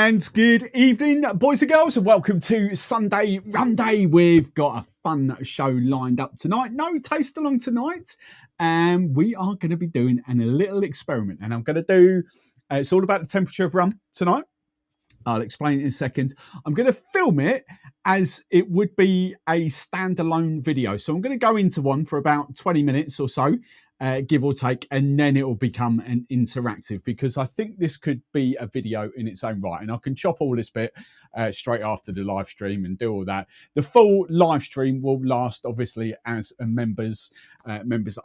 And good evening, boys and girls, and welcome to Sunday Rum Day. We've got a fun show lined up tonight. No taste along tonight. And we are going to be doing a little experiment. And I'm going to do, it's all about the temperature of rum tonight. I'll explain it in a second. I'm going to film it as it would be a standalone video. So I'm going to go into one for about 20 minutes or so, give or take, and then it will become an interactive, because I think this could be a video in its own right. And I can chop all this bit straight after the live stream and do all that. The full live stream will last, obviously, as a members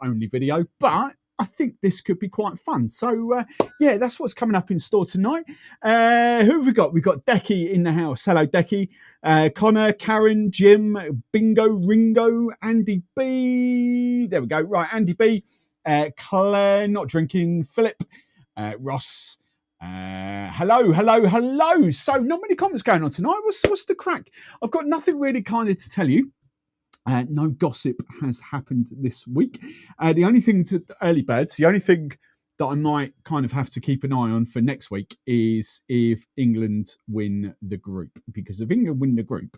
only video, but I think this could be quite fun. So, yeah, that's what's coming up in store tonight. Who have we got? We've got Decky in the house. Hello, Decky. Connor, Karen, Jim, Bingo, Ringo, Andy B. There we go. Right, Andy B. Claire, not drinking. Philip, Ross. Hello. So, not many comments going on tonight. What's the crack? I've got nothing really kind of to tell you. No gossip has happened this week. The only thing to early birds, the only thing that I might kind of have to keep an eye on for next week is if England win the group. Because if England win the group,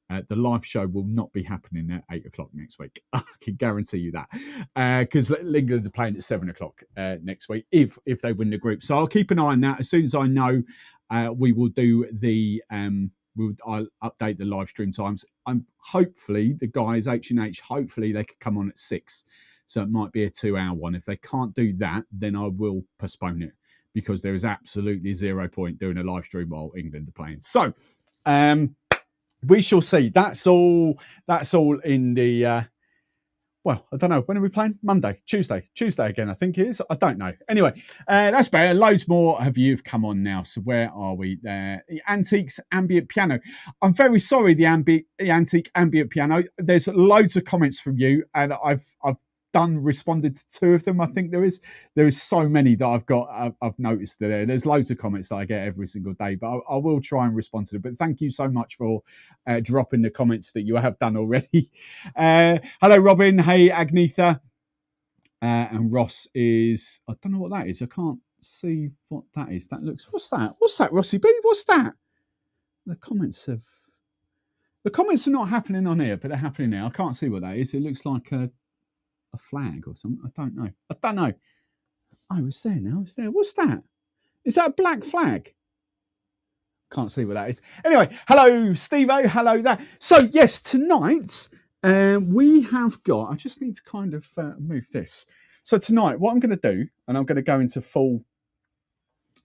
the live show will not be happening at 8 o'clock next week. I can guarantee you that. Because England are playing at 7 o'clock next week if they win the group. So I'll keep an eye on that. As soon as I know, we will do the... I'll update the live stream times. Hopefully the guys H&H, hopefully they could come on at 6, so it might be a 2-hour one. If they can't do that, then I will postpone it, because there is absolutely 0 point doing a live stream while England are playing. So we shall see. That's all in the well, I don't know. When are we playing? Monday, Tuesday again, I think it is. I don't know. Anyway, that's better. Loads more of you have come on now. So where are we? The Antiques Ambient Piano. I'm very sorry, the Antique Ambient Piano. There's loads of comments from you, and I've responded to 2 of them. I think there is so many that I've noticed that there's loads of comments that I get every single day, but I will try and respond to them. But thank you so much for dropping the comments that you have done already. Hello, Robin. Hey, Agnetha. And Ross is, I don't know what that is. I can't see what that is. That looks, what's that, Rossi B? What's that? The comments are not happening on here, but they're happening now. I can't see what that is. It looks like a flag or something. I don't know. Oh, it's there now. It's there. What's that? Is that a black flag? Can't see what that is. Anyway, hello, Steve-O. Hello there. So, yes, tonight we have got... I just need to kind of move this. So tonight, what I'm going to do, and I'm going to go into full...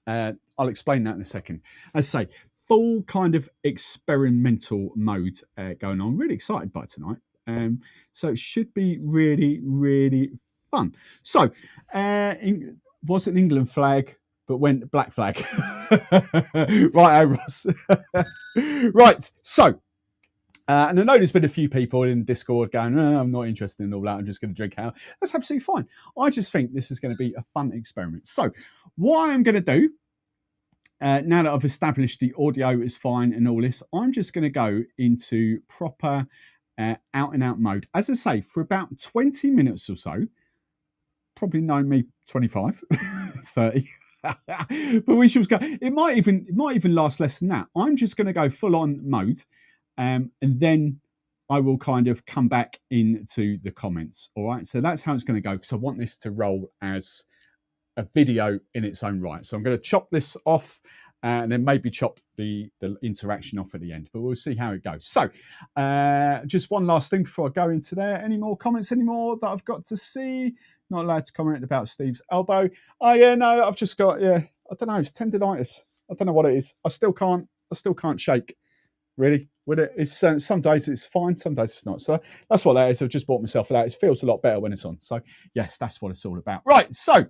I'll explain that in a second. As I say, full kind of experimental mode going on. Really excited by tonight. So it should be really, really fun. So, was an England flag, but went black flag. Right, Ross. Right, so, and I know there's been a few people in Discord going, I'm not interested in all that, I'm just going to drink out. That's absolutely fine. I just think this is going to be a fun experiment. So, what I'm going to do, now that I've established the audio is fine and all this, I'm just going to go into proper... out and out mode, as I say, for about 20 minutes or so. Probably know me 25 30 but we shall go. It might even last less than that. I'm just going to go full on mode, and then I will kind of come back into the comments. All right, so that's how it's going to go, because I want this to roll as a video in its own right. So I'm going to chop this off and then maybe chop the interaction off at the end, but we'll see how it goes. So just one last thing before I go into there. Any more comments anymore that I've got to see? Not allowed to comment about Steve's elbow. Oh yeah, no, I've just got, I don't know, it's tendonitis. I don't know what it is. I still can't shake really with it. It's some days it's fine, some days it's not. So that's what that is. I've just bought myself that. It feels a lot better when it's on. So yes, that's what it's all about. Right, so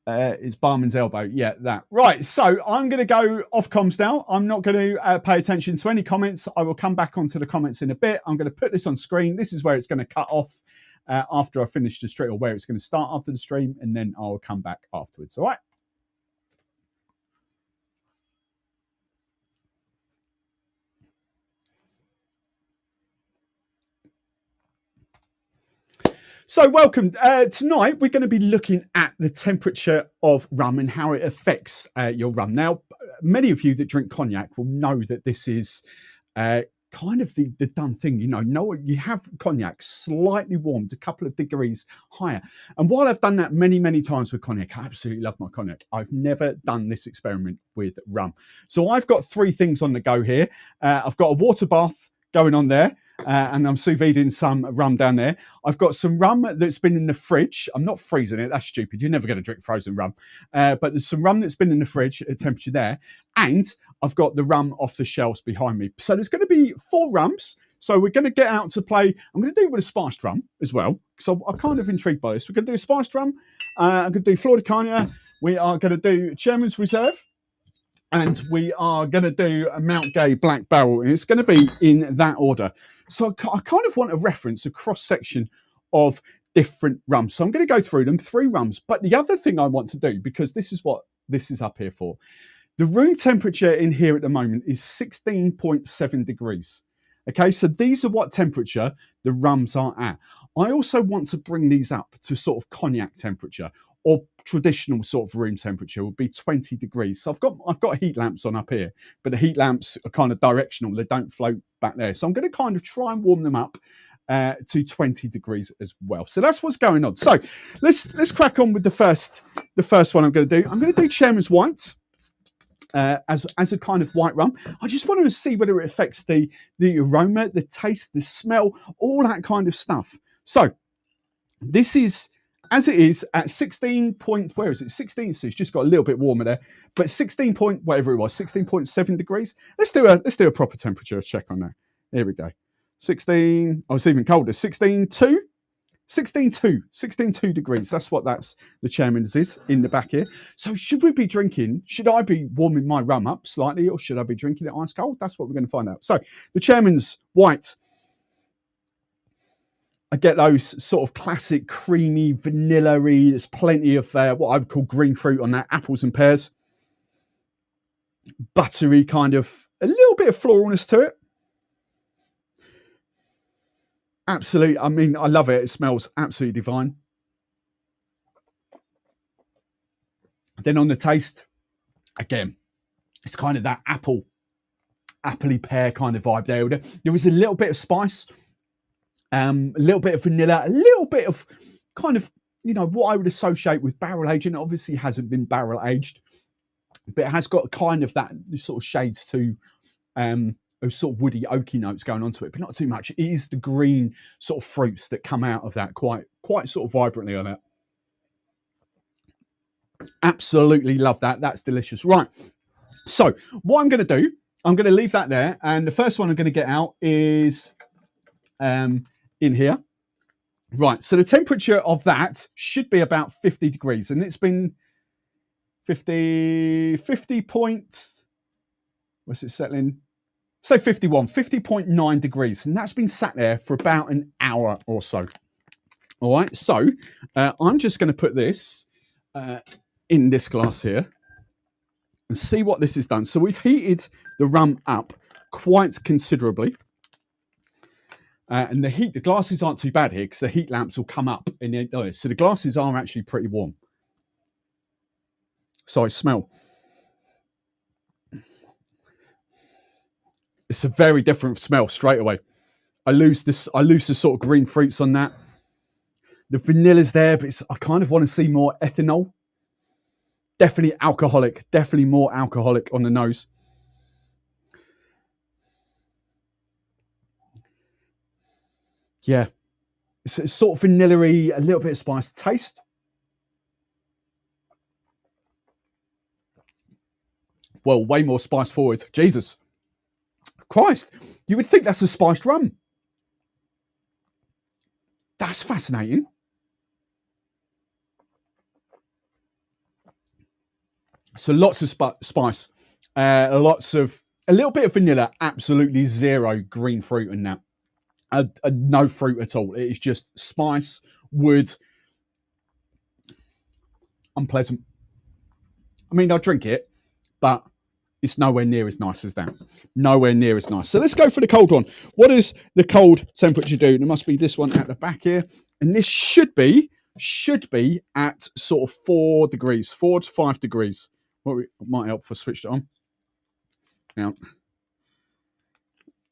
it's Barman's elbow. Yeah, that. Right, so I'm going to go off comms now. I'm not going to pay attention to any comments. I will come back onto the comments in a bit. I'm going to put this on screen. This is where it's going to cut off after I finish the stream, or where it's going to start after the stream, and then I'll come back afterwards. All right. So welcome. Tonight we're going to be looking at the temperature of rum and how it affects your rum. Now, many of you that drink cognac will know that this is kind of the done thing. You have cognac slightly warmed a couple of degrees higher. And while I've done that many times with cognac, I absolutely love my cognac. I've never done this experiment with rum. So I've got three things on the go here. I've got a water bath going on there. And I'm sous videing some rum down there. I've got some rum that's been in the fridge. I'm not freezing it. That's stupid. You're never going to drink frozen rum. But there's some rum that's been in the fridge at temperature there. And I've got the rum off the shelves behind me. So there's going to be 4 rums. So we're going to get out to play. I'm going to do it with a spiced rum as well. So I'm kind of intrigued by this. We're going to do a spiced rum. I'm going to do Flor de Caña. We are going to do Chairman's Reserve. And we are going to do a Mount Gay Black Barrel, and it's going to be in that order. So I kind of want a reference, a cross-section of different rums. So I'm going to go through them, 3 rums. But the other thing I want to do, because this is what this is up here for, the room temperature in here at the moment is 16.7 degrees. Okay, so these are what temperature the rums are at. I also want to bring these up to sort of cognac temperature, or traditional sort of room temperature would be 20 degrees. So I've got heat lamps on up here, but the heat lamps are kind of directional. They don't float back there. So I'm going to kind of try and warm them up to 20 degrees as well. So that's what's going on. So let's crack on with the first one I'm going to do. I'm going to do Chairman's White as a kind of white rum. I just want to see whether it affects the aroma, the taste, the smell, all that kind of stuff. So this is, as it is at 16 point, where is it? 16, so it's just got a little bit warmer there, but 16 point, whatever it was, 16.7 degrees. Let's do a proper temperature check on that. Here we go. 16, oh, it's even colder. 16.2 degrees. That's what the Chairman's is in the back here. So should I be warming my rum up slightly, or should I be drinking it ice cold? That's what we're going to find out. So the Chairman's White, I get those sort of classic creamy, vanilla-y. There's plenty of what I would call green fruit on that, apples and pears. Buttery kind of, a little bit of floralness to it. Absolutely, I mean, I love it. It smells absolutely divine. Then on the taste, again, it's kind of that appley pear kind of vibe there. There was a little bit of spice. A little bit of vanilla, a little bit of kind of, what I would associate with barrel aging. It obviously hasn't been barrel aged, but it has got kind of that sort of shades to those sort of woody, oaky notes going on to it, but not too much. It is the green sort of fruits that come out of that quite sort of vibrantly on it. Absolutely love that. That's delicious. Right. So what I'm going to do, I'm going to leave that there. And the first one I'm going to get out is in here. Right, so the temperature of that should be about 50 degrees, and it's been 50 points, what's it settling? Say 50.9 degrees, and that's been sat there for about an hour or so. All right, so I'm just going to put this in this glass here and see what this has done. So we've heated the rum up quite considerably. And the glasses aren't too bad here because the heat lamps will come up in the oh, so the glasses are actually pretty warm. So I smell. It's a very different smell straight away. I lose the sort of green fruits on that. The vanilla's there, but I kind of want to see more ethanol. Definitely alcoholic, definitely more alcoholic on the nose. Yeah, it's sort of vanilla-y, a little bit of spice. Taste. Well, way more spice forward. Jesus Christ, you would think that's a spiced rum. That's fascinating. So lots of spice, a little bit of vanilla, absolutely zero green fruit in that. No fruit at all. It is just spice, wood, unpleasant. I mean, I'll drink it, but it's nowhere near as nice as that. Nowhere near as nice. So let's go for the cold one. What does the cold temperature do? There must be this one at the back here. And this should be at sort of 4 degrees, 4 to 5 degrees. What might help if I switched it on. Now,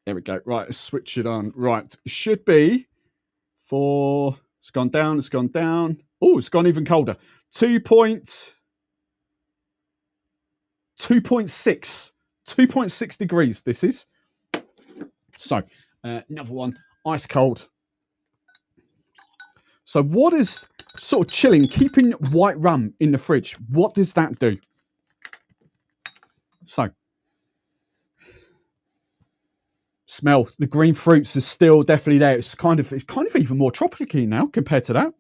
there we go. Right, let's switch it on. Right, should be for, it's gone down, it's gone down. Oh, it's gone even colder. 2.6 degrees this is. So, another one, ice cold. So what is sort of chilling, keeping white rum in the fridge, what does that do? So, smell, the green fruits are still definitely there. It's kind of even more tropical now compared to that.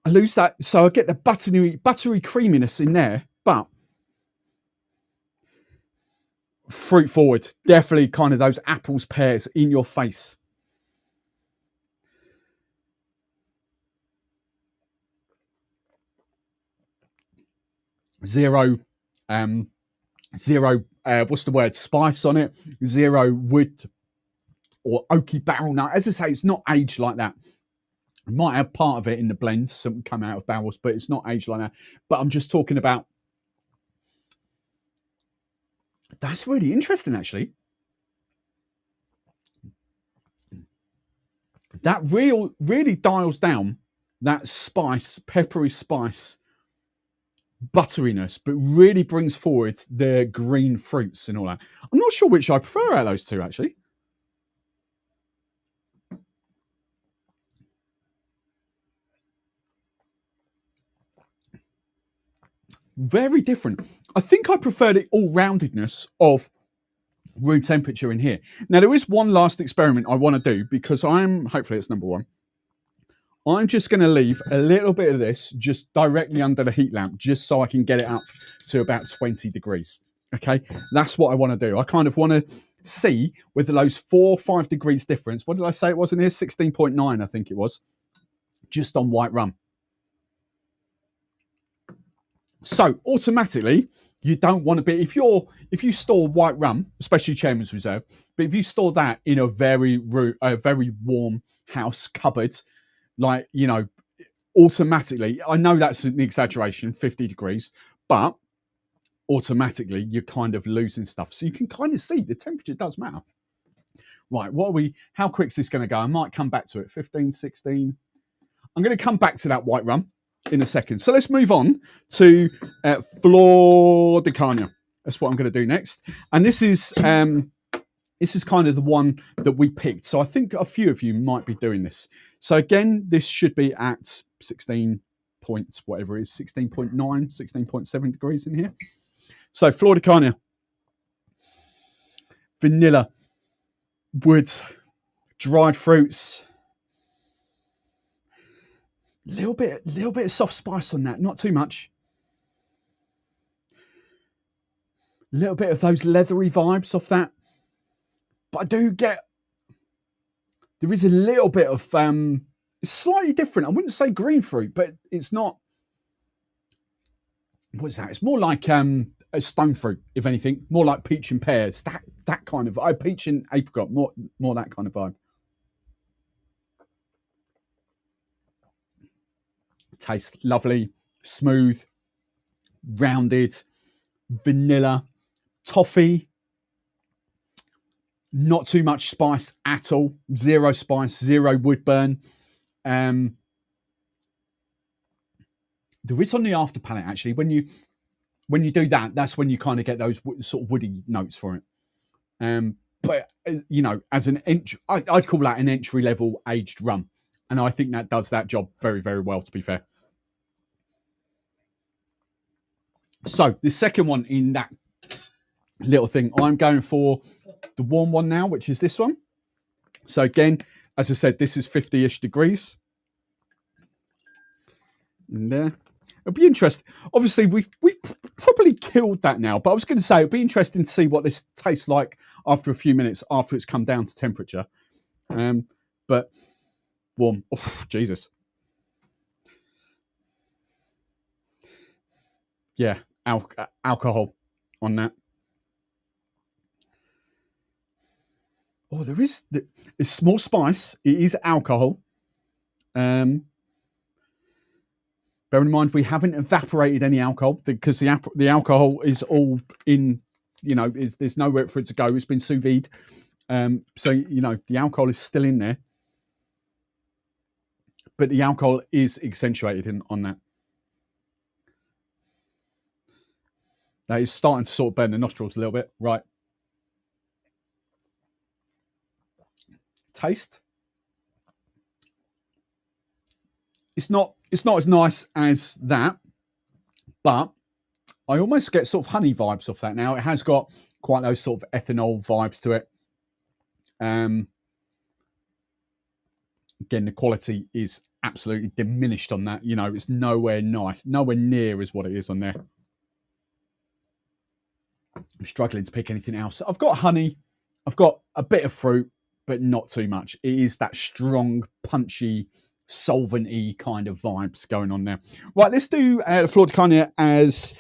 I lose that, so I get the buttery creaminess in there, but fruit forward, definitely kind of those apples, pears in your face. Zero, what's the word? Spice on it. Zero wood or oaky barrel nut. As I say, it's not aged like that. It might have part of it in the blends, something come out of barrels, but it's not aged like that. But I'm just talking about. That's really interesting, actually. That really dials down that spice, peppery spice, butteriness, but really brings forward the green fruits and all that. I'm not sure which I prefer out of those two, actually. Very different. I think I prefer the all-roundedness of room temperature in here. Now, there is one last experiment I want to do because hopefully it's number one. I'm just going to leave a little bit of this just directly under the heat lamp, just so I can get it up to about 20 degrees. Okay, that's what I want to do. I kind of want to see whether those 4 or 5 degrees difference, what did I say it was in here? 16.9, I think it was, just on white rum. So automatically, you don't want to be, if you store white rum, especially Chairman's Reserve, but if you store that in a very warm house cupboard, like, you know, automatically, I know that's an exaggeration, 50 degrees, but automatically you're kind of losing stuff. So you can kind of see the temperature does matter. Right, how quick is this going to go? I might come back to it. 15, 16. I'm going to come back to that white rum in a second. So let's move on to Flor de Caña. That's what I'm going to do next. And this is kind of the one that we picked. So I think a few of you might be doing this. So again, this should be at 16 points, whatever it is, 16.9, 16.7 degrees in here. So Flor de Caña, vanilla, wood, dried fruits, little bit of soft spice on that, not too much. A little bit of those leathery vibes off that. But I do get, there is a little bit of, it's slightly different. I wouldn't say green fruit, but it's not, what's that? It's more like a stone fruit, if anything, more like peach and pears, that kind of vibe. Peach and apricot, more that kind of vibe. Tastes lovely, smooth, rounded, vanilla, toffee, not too much spice at all, zero spice, zero wood burn. There is on the after palate, actually, when you do that, that's when you kind of get those sort of woody notes for it. But you know, as an I'd call that an entry level aged rum, and I think that does that job very, very well, to be fair. So the second one in that little thing, I'm going for the warm one now, which is this one. So again, as I said, this is 50-ish degrees. In there. It'll be interesting. Obviously, we've probably killed that now, but I was going to say it'll be interesting to see what this tastes like after a few minutes after it's come down to temperature. But warm. Oh, Jesus. Yeah, alcohol on that. Oh, there is it's small spice. It is alcohol. Bear in mind, we haven't evaporated any alcohol because the alcohol is all in, you know, there's nowhere for it to go. It's been sous vide. So, you know, the alcohol is still in there. But the alcohol is accentuated on that. That is starting to sort of burn the nostrils a little bit. Right. Taste. It's not as nice as that, but I almost get sort of honey vibes off that now. It has got quite those sort of ethanol vibes to it. Again, the quality is absolutely diminished on that. You know, it's nowhere near as what it is on there. I'm struggling to pick anything else. I've got honey, I've got a bit of fruit, but not too much. It is that strong, punchy, solvent-y kind of vibes going on there. Right, let's do the Flor de Carne as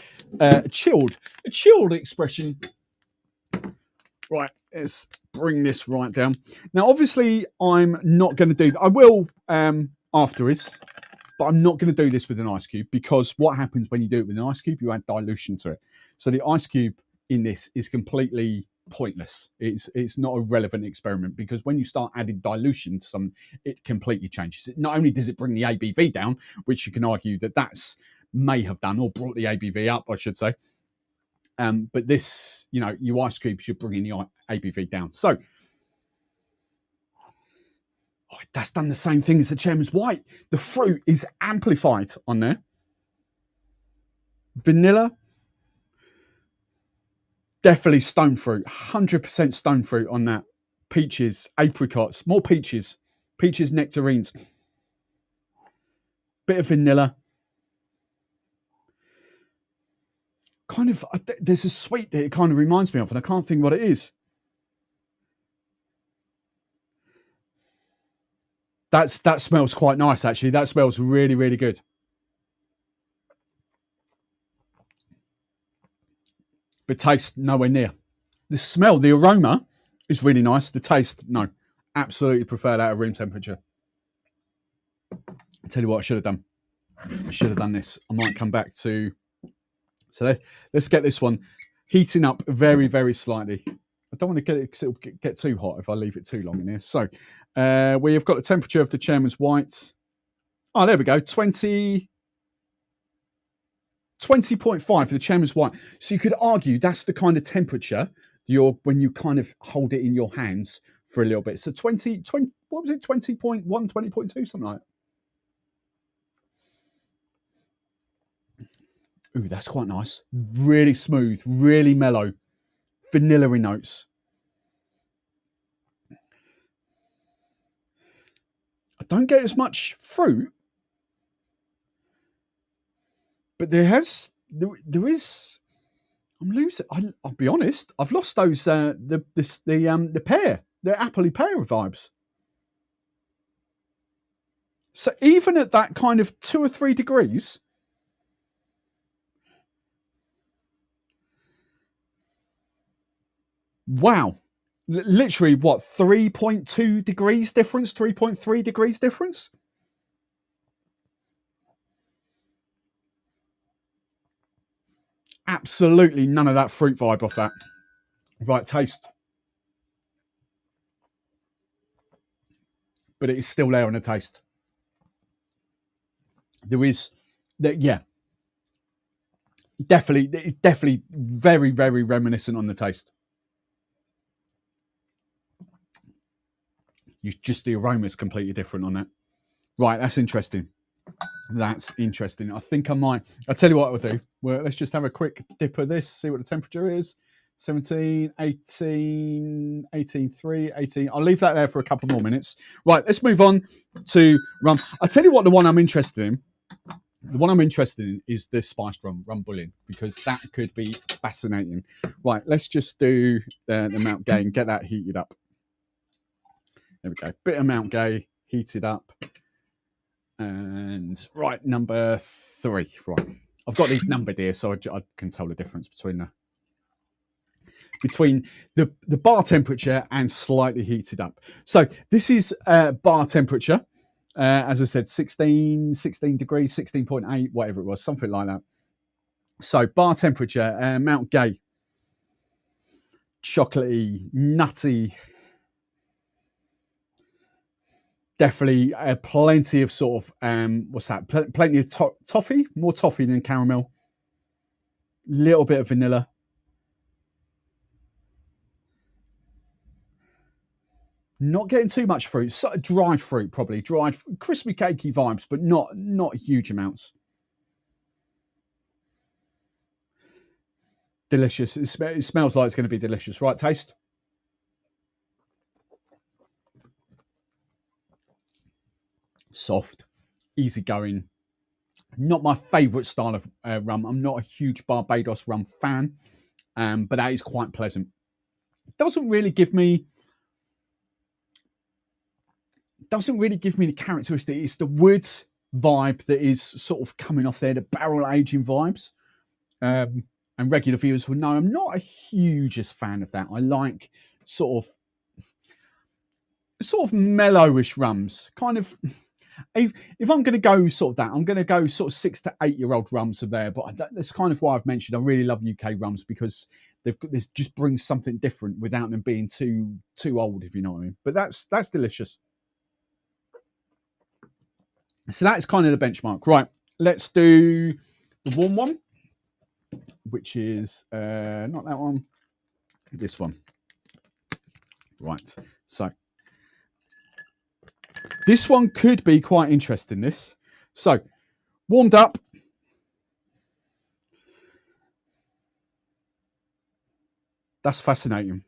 chilled. A chilled expression. Right, let's bring this right down. Now, obviously, I'm not going to do... I will afterwards, but I'm not going to do this with an ice cube because what happens when you do it with an ice cube, you add dilution to it. So the ice cube in this is completely pointless. It's not a relevant experiment because when you start adding dilution to something, it completely changes it. Not only does it bring the ABV down, which you can argue that that's may have done or brought the ABV up, I should say. But this, you know, your ice cubes, you're bringing the ABV down. So that's done the same thing as the Chairman's White. The fruit is amplified on there. Vanilla. Definitely stone fruit, 100% stone fruit on that. Peaches, apricots, more peaches, nectarines. Bit of vanilla. Kind of, there's a sweet that it kind of reminds me of, and I can't think what it is. That smells quite nice, actually. That smells really, really good. But taste, nowhere near. The smell, the aroma is really nice. The taste, no. Absolutely prefer that at room temperature. I'll tell you what I should have done. I should have done this. I might come back to... So let's get this one heating up very, very slightly. I don't want to get it because it'll get too hot if I leave it too long in here. So we have got the temperature of the Chairman's White. Oh, there we go. 20.5 for the Chairman's White. So you could argue that's the kind of temperature when you kind of hold it in your hands for a little bit. So 20 what was it? 20.1, 20.2, something like that. Ooh, that's quite nice. Really smooth, really mellow. Vanilla-y notes. I don't get as much fruit, but there is. I'm losing. I'll be honest. I've lost those the pear, the appley pear vibes. So even at that kind of 2 or 3 degrees. Wow. Literally, what, 3.2 degrees difference, 3.3 degrees difference? Absolutely none of that fruit vibe off that. Right, taste. But it is still there on the taste. There is, yeah. Definitely very, very reminiscent on the taste. Just the aroma is completely different on that. Right, that's interesting. That's interesting. I think I might. I'll tell you what I'll do. Well, let's just have a quick dip of this, see what the temperature is. 17, 18, 18.3, 18. I'll leave that there for a couple more minutes. Right, let's move on to rum. I'll tell you what the one I'm interested in. The one I'm interested in is the spiced rum bouillon, because that could be fascinating. Right, let's just do the Mount Gay and get that heated up. There we go. Bit of Mount Gay heated up. And right, number 3. Right, I've got these numbered here, so I can tell the difference between the. between the bar temperature and slightly heated up. So this is bar temperature. As I said, 16 degrees, 16.8, whatever it was, something like that. So bar temperature, Mount Gay. Chocolatey, nutty. Definitely plenty of sort of, what's that? Plenty of toffee, more toffee than caramel. Little bit of vanilla. Not getting too much fruit. Sort of dried fruit, probably. Dried, crispy, cakey vibes, but not huge amounts. Delicious. It smells like it's going to be delicious. Right, taste? Soft, easygoing. Not my favourite style of rum. I'm not a huge Barbados rum fan, but that is quite pleasant. Doesn't really give me the characteristic. It's the wood vibe that is sort of coming off there, the barrel aging vibes. And regular viewers will know I'm not a hugest fan of that. I like sort of mellowish rums. Kind of, if I'm going to go sort of that, I'm going to go sort of 6 to 8 year old rums of there. But that's kind of why I've mentioned I really love UK rums, because this just brings something different without them being too old, if you know what I mean. But that's delicious. So that's kind of the benchmark. Right, let's do the warm one, which is not that one, this one. Right, so this one could be quite interesting, this. So, warmed up. That's fascinating,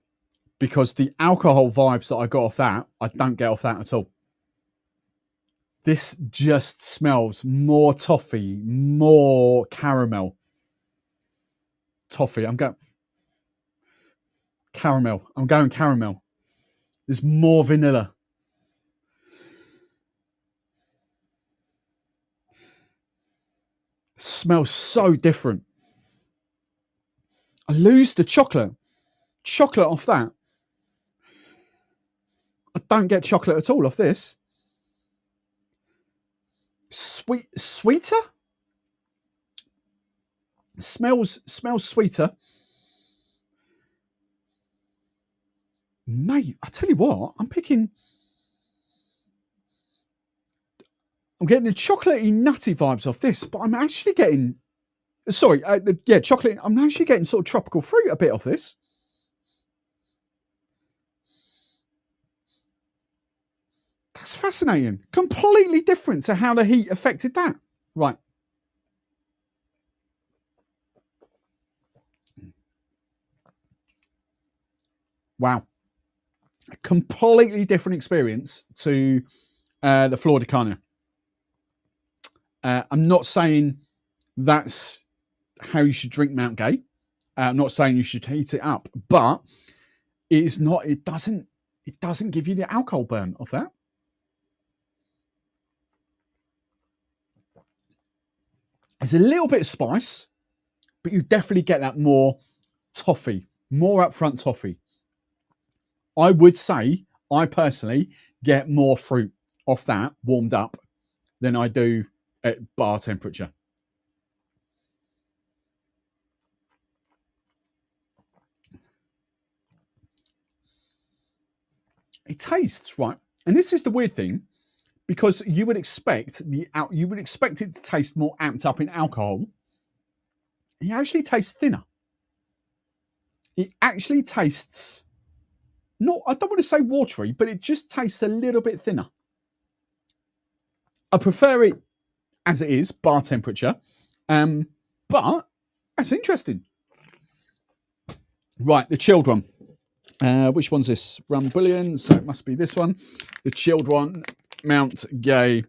because the alcohol vibes that I got off that, I don't get off that at all. This just smells more toffee, more caramel. Toffee, I'm going caramel. There's more vanilla. Smells so different. I lose the chocolate off that. I don't get chocolate at all off this. Sweeter. Smells sweeter. Mate, I tell you what, I'm getting the chocolatey, nutty vibes off this, but I'm actually getting, chocolate. I'm actually getting sort of tropical fruit a bit off this. That's fascinating. Completely different to how the heat affected that. Right. Wow. A completely different experience to the Flor de Carne. I'm not saying that's how you should drink Mount Gay. I'm not saying you should heat it up, but it is not. It doesn't give you the alcohol burn of that. There's a little bit of spice, but you definitely get that more toffee, more upfront toffee. I would say I personally get more fruit off that warmed up than I do at bar temperature. It tastes right, and this is the weird thing, because you would expect it to taste more amped up in alcohol. It actually tastes thinner. It actually tastes not, I don't want to say watery, but it just tastes a little bit thinner. I prefer it as it is, bar temperature, but that's interesting. Right, the chilled one. Which one's this? Rum Bullion, so it must be this one. The chilled one, Mount Gay,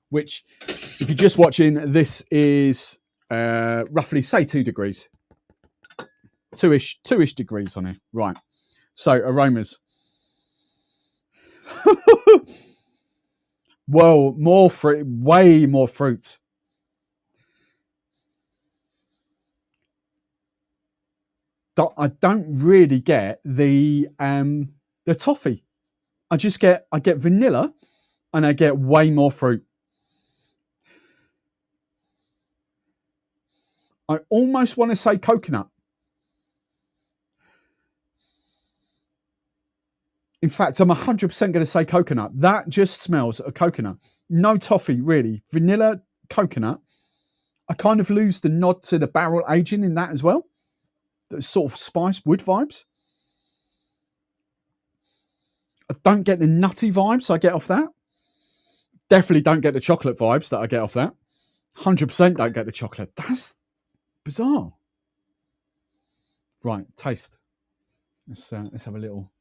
which, if you're just watching, this is roughly, say, 2 degrees. Two-ish degrees on here. Right. So, aromas. Well, more fruit, way more fruit. I don't really get the toffee. I get vanilla, and I get way more fruit. I almost want to say coconut. In fact, I'm 100% going to say coconut. That just smells of coconut. No toffee, really. Vanilla, coconut. I kind of lose the nod to the barrel aging in that as well. The sort of spice, wood vibes. I don't get the nutty vibes I get off that. Definitely don't get the chocolate vibes that I get off that. 100% don't get the chocolate. That's bizarre. Right, taste. Let's have a little.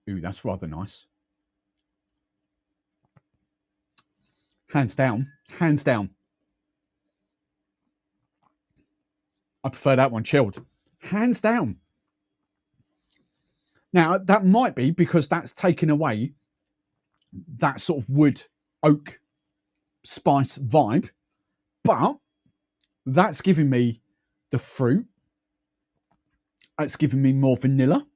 Ooh, that's rather nice. Hands down, hands down. I prefer that one chilled. Hands down. Now, that might be because that's taken away that sort of wood, oak, spice vibe, but that's giving me the fruit. It's giving me more vanilla.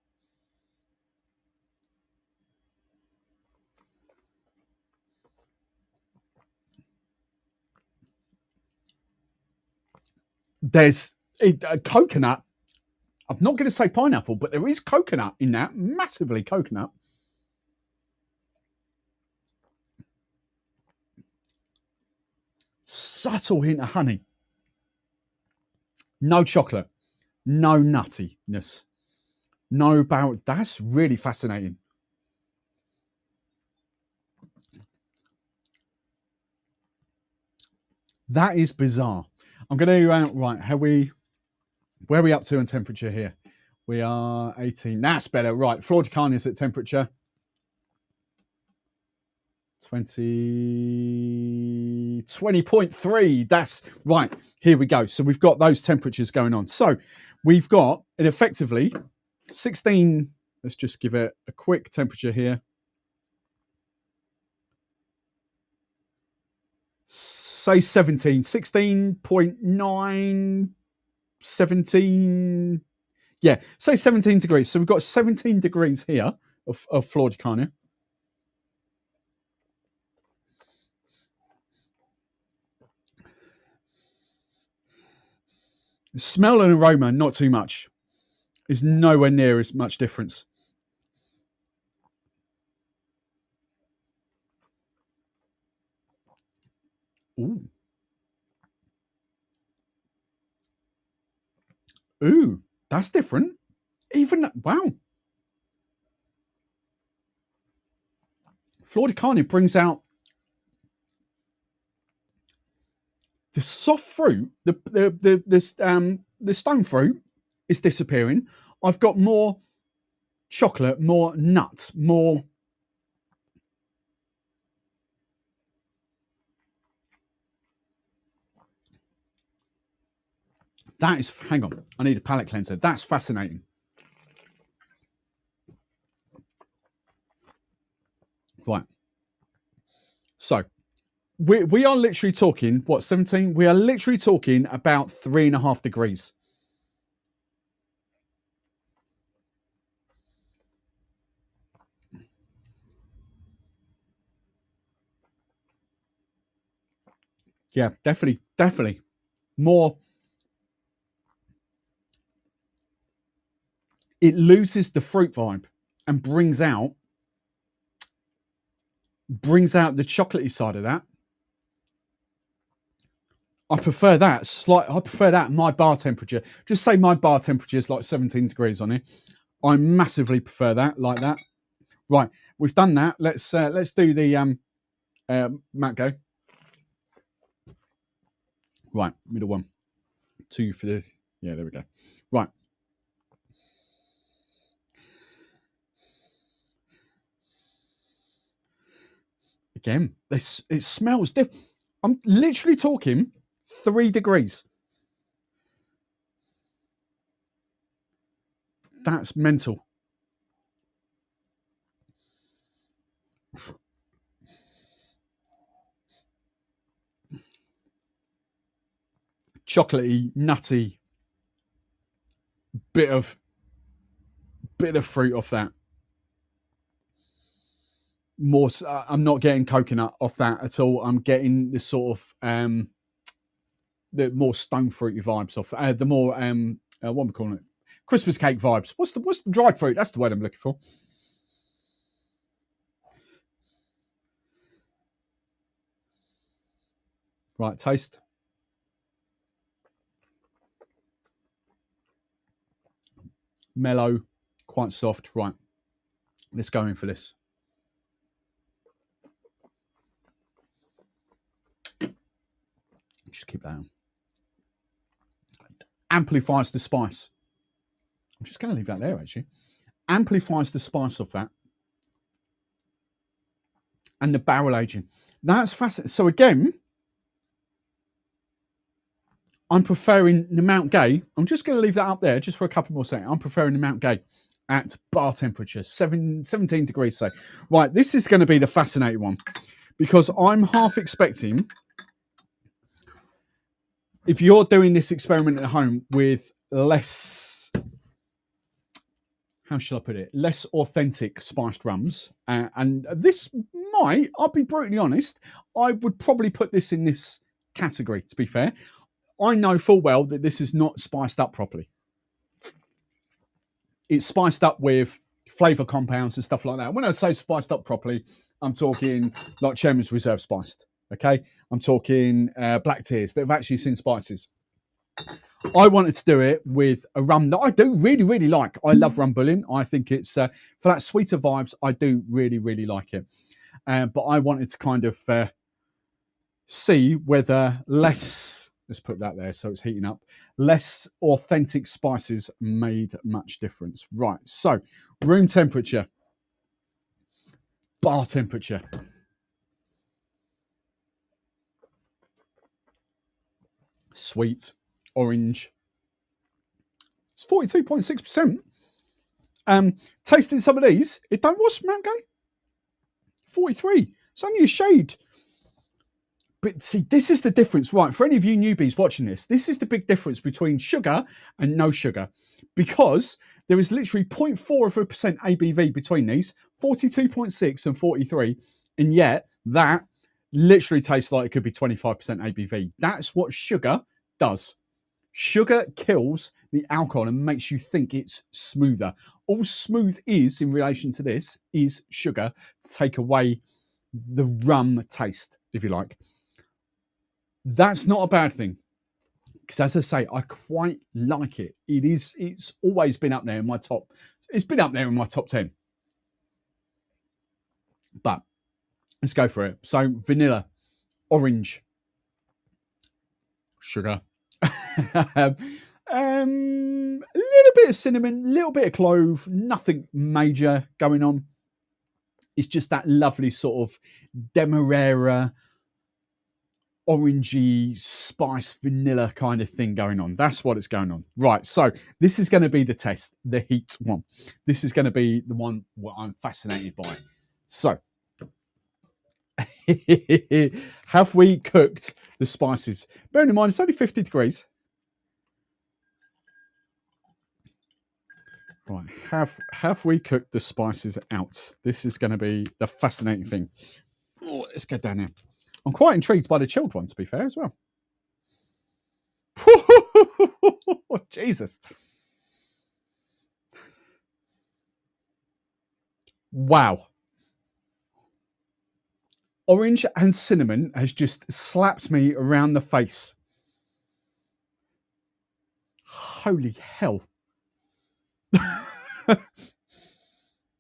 There's coconut. I'm not going to say pineapple, but there is coconut in that, massively coconut. Subtle hint of honey. No chocolate. No nuttiness. No barrel. That's really fascinating. That is bizarre. I'm going to, right, where are we up to in temperature here? We are 18. That's better. Right, Flor de Carnes at temperature 20.3. That's right. Here we go. So we've got those temperatures going on. So we've got it effectively 16. Let's just give it a quick temperature here. Say 17, 16.9, 17. Yeah, say 17 degrees. So we've got 17 degrees here of Flor de Carne. Smell and aroma, not too much. There's nowhere near as much difference. Ooh. Ooh, that's different. Even, wow. Flor de Carne brings out the soft fruit, the stone fruit is disappearing. I've got more chocolate, more nuts, more. That is, hang on, I need a palate cleanser. That's fascinating. Right. So we are literally talking, what, 17? We are literally talking about 3.5 degrees. Yeah, definitely. More. It loses the fruit vibe and brings out the chocolatey side of that. I prefer that I prefer that my bar temperature. Just say my bar temperature is like 17 degrees on it. I massively prefer that, like that. Right, we've done that. Let's do the Matt, go. Right, middle one. 2 for the, yeah, there we go. Right. Again, it smells different. I'm literally talking 3 degrees. That's mental. chocolatey, nutty, bit of fruit off that. More, I'm not getting coconut off that at all. I'm getting the sort of the more stone fruity vibes off the more what am I calling it? Christmas cake vibes. What's the dried fruit? That's the word I'm looking for. Right, taste. Mellow, quite soft. Right, let's go in for this. Just keep that on. Amplifies the spice. I'm just going to leave that there, actually. Amplifies the spice of that. And the barrel aging. That's fascinating. So again, I'm preferring the Mount Gay. I'm just going to leave that up there just for a couple more seconds. I'm preferring the Mount Gay at bar temperature, 17 degrees. So, right, this is going to be the fascinating one because I'm half expecting, if you're doing this experiment at home with less, how shall I put it, less authentic spiced rums, and this might, I'll be brutally honest, I would probably put this in this category, to be fair. I know full well that this is not spiced up properly. It's spiced up with flavour compounds and stuff like that. When I say spiced up properly, I'm talking like Chairman's Reserve spiced, okay? I'm talking black tears that have actually seen spices. I wanted to do it with a rum that I do really, really like. I love rum bullion. I think it's, for that sweeter vibes, I do really, really like it. But I wanted to kind of see whether less, let's put that there so it's heating up, less authentic spices made much difference. Right, so room temperature, bar temperature. Sweet, orange. It's 42.6%. Tasting some of these, it don't what's Mount Gay? 43. It's only a shade. But see, this is the difference, right? For any of you newbies watching this, this is the big difference between sugar and no sugar, because there is literally 0.4% ABV between these, 42.6 and 43, and yet that literally tastes like it could be 25% ABV. That's what sugar does. Sugar kills the alcohol and makes you think it's smoother. All smooth is, in relation to this, is sugar to take away the rum taste, if you like. That's not a bad thing, because as I say, I quite like it. It's always been up there in my top. It's been up there in my top 10. But let's go for it. So vanilla, orange, sugar, a little bit of cinnamon, a little bit of clove, nothing major going on. It's just that lovely sort of demerara, orangey, spice, vanilla kind of thing going on. That's what it's going on. Right, so this is going to be the test, the heat one. This is going to be the one what I'm fascinated by. So, have we cooked the spices? Bearing in mind, it's only 50 degrees. Right, have we cooked the spices out? This is going to be the fascinating thing. Oh, let's go down here. I'm quite intrigued by the chilled one, to be fair, as well. Jesus. Wow. Orange and cinnamon has just slapped me around the face. Holy hell.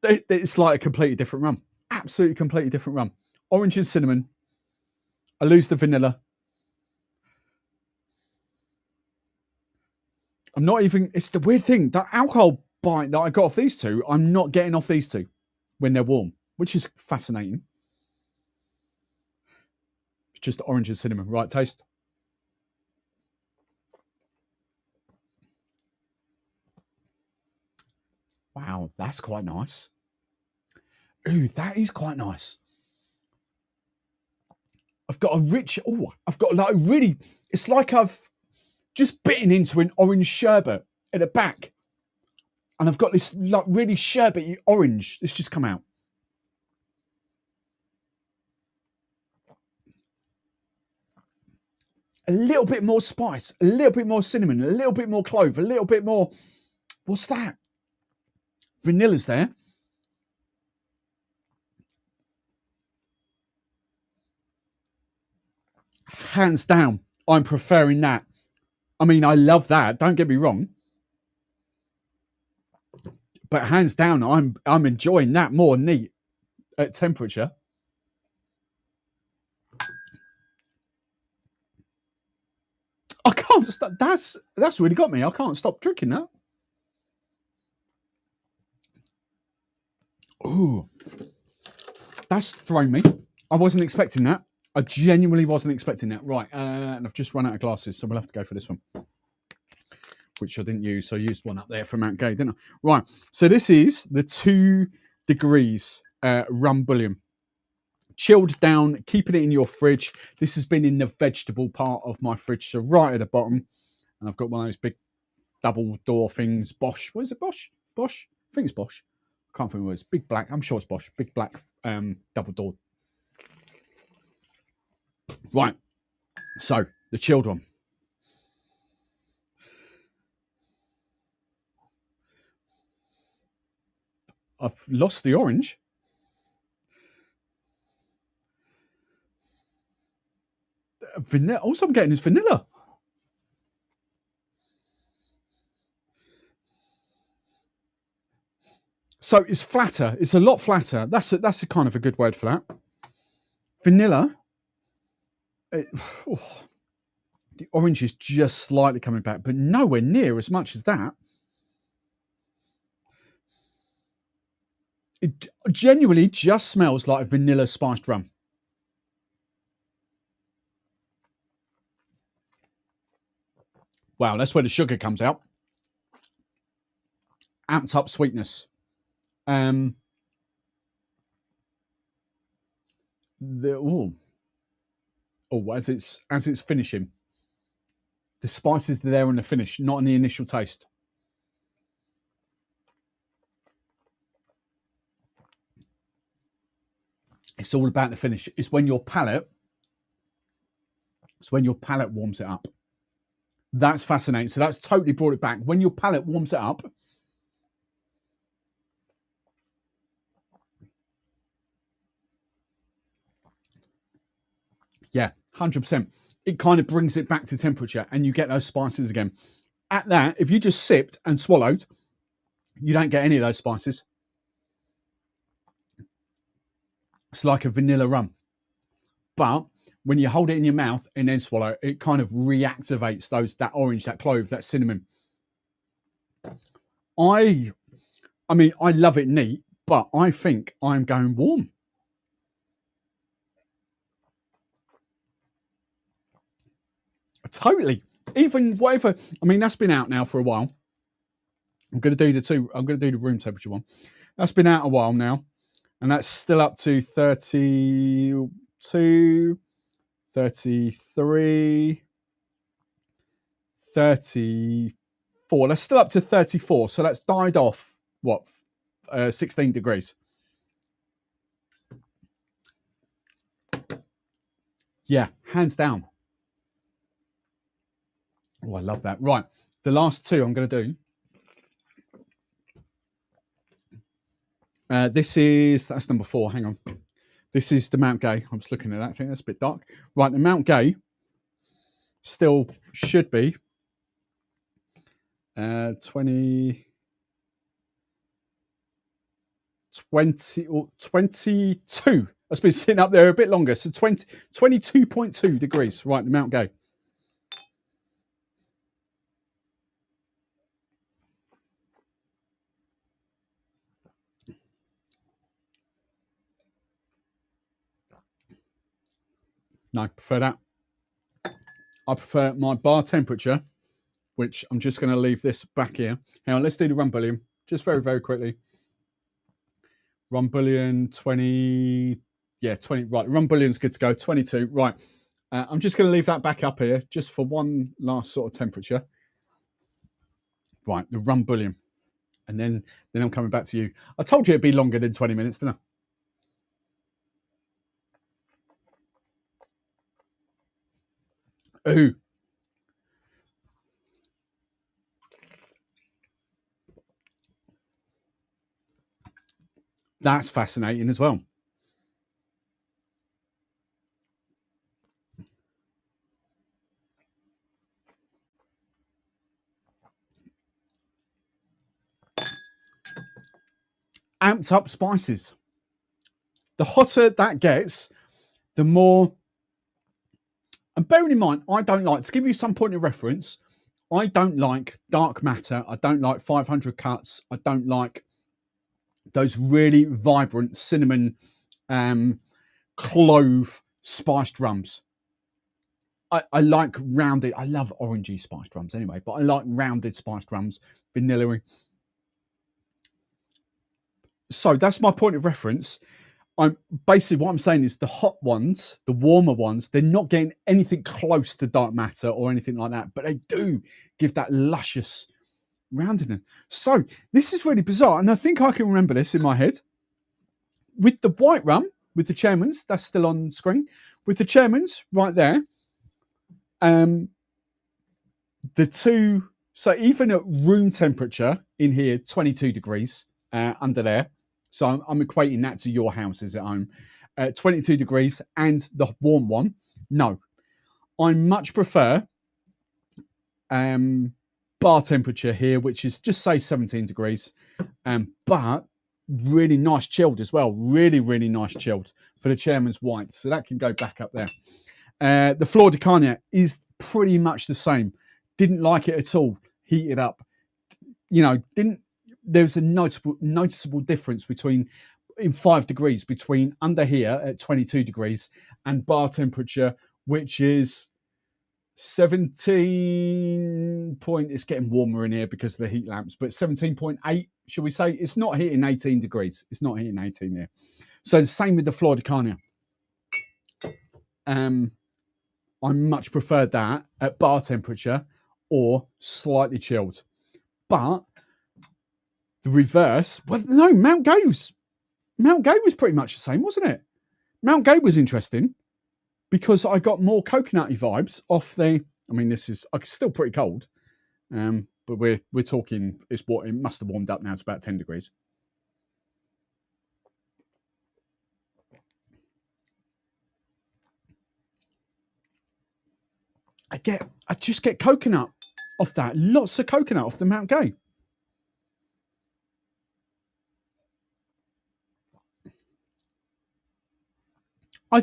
It's like a completely different rum. Absolutely completely different rum. Orange and cinnamon. I lose the vanilla. I'm not even, it's the weird thing, that alcohol bite that I got off these two, I'm not getting off these two when they're warm, which is fascinating. It's just orange and cinnamon. Right, taste. Wow, that's quite nice. Ooh, that is quite nice. I've got a rich, I've got like a really, it's like I've just bitten into an orange sherbet at the back. And I've got this like really sherbety orange that's just come out. A little bit more spice, a little bit more cinnamon, a little bit more clove, a little bit more, what's that? Vanilla's there. Hands down, I'm preferring that. I mean, I love that, don't get me wrong. But hands down, I'm enjoying that more neat at temperature. I can't stop. That's really got me. I can't stop drinking that. Ooh, that's thrown me. I wasn't expecting that. I genuinely wasn't expecting that. Right, and I've just run out of glasses, so we'll have to go for this one, which I didn't use. So I used one up there for Mount Gay, didn't I? Right, so this is the 2 degrees rum bouillon. Chilled down, keeping it in your fridge. This has been in the vegetable part of my fridge, so right at the bottom. And I've got one of those big double door things. Bosch. What is it? Bosch? Bosch? I think it's Bosch. I can't think what it is. Big black. I'm sure it's Bosch. Big black double door. Right. So, the chilled one. I've lost the orange. Vanilla. Also, I'm getting is vanilla. So it's flatter. It's a lot flatter. That's a kind of a good word for that. Vanilla. The orange is just slightly coming back, but nowhere near as much as that. It genuinely just smells like vanilla spiced rum. Wow, that's where the sugar comes out. Amped up sweetness. As it's finishing, the spices are there on the finish, not in the initial taste. It's all about the finish. It's when your palate warms it up. That's fascinating. So that's totally brought it back. When your palate warms it up, yeah, 100%. It kind of brings it back to temperature and you get those spices again. At that, if you just sipped and swallowed, you don't get any of those spices. It's like a vanilla rum. But when you hold it in your mouth and then swallow, it kind of reactivates that orange, that clove, that cinnamon. I mean, I love it neat, but I think I'm going warm. Totally. Even whatever. I mean, that's been out now for a while. I'm going to do the room temperature one. That's been out a while now, and that's still up to 32, 33, 34. That's still up to 34. So that's died off, what, 16 degrees. Yeah, hands down. Oh, I love that. Right, the last 2 I'm going to do. That's number 4. Hang on. This is the Mount Gay. I'm just looking at that. I think that's a bit dark. Right, the Mount Gay still should be 22. That's been sitting up there a bit longer. So 22.2 degrees. Right, the Mount Gay. No, I prefer that. I prefer my bar temperature, which I'm just going to leave this back here. Hang on, let's do the rum bouillon just very, very quickly. Rum bouillon 20. Yeah, 20. Right, rum bouillion's good to go. 22. Right. I'm just going to leave that back up here just for one last sort of temperature. Right, the rum bouillon. And then I'm coming back to you. I told you it'd be longer than 20 minutes, didn't I? Ooh. That's fascinating as well. Amped up spices. The hotter that gets, the more. And bearing in mind, I don't like, to give you some point of reference, I don't like dark matter. I don't like 500 cuts. I don't like those really vibrant cinnamon, clove spiced rums. I like rounded. I love orangey spiced rums anyway, but I like rounded spiced rums, vanilla. So that's my point of reference. I'm basically, what I'm saying is the hot ones, the warmer ones, they're not getting anything close to dark matter or anything like that, but they do give that luscious roundedness. So this is really bizarre, and I think I can remember this in my head. With the white rum, with the Chairman's, that's still on screen. With the Chairman's right there, the two, so even at room temperature in here, 22 degrees under there. So I'm equating that to your houses at home. 22 degrees and the warm one. No, I much prefer bar temperature here, which is just say 17 degrees, but really nice chilled as well. Really, really nice chilled for the Chairman's white. So that can go back up there. The Flor de Cognac is pretty much the same. Didn't like it at all. Heated up. You know, there's a noticeable difference between in 5 degrees between under here at 22 degrees and bar temperature, which is 17 point. It's getting warmer in here because of the heat lamps, but 17.8, should we say? It's not hitting 18 degrees. It's not hitting 18 there. So the same with the Flor de Cognac. I much prefer that at bar temperature or slightly chilled. But the reverse, well, no, Mount Gay was pretty much the same, wasn't it? Mount Gay was interesting because I got more coconutty vibes off the. I mean, this is still pretty cold, but we're talking. It must have warmed up now. It's about 10 degrees. I just get coconut off that. Lots of coconut off the Mount Gay. I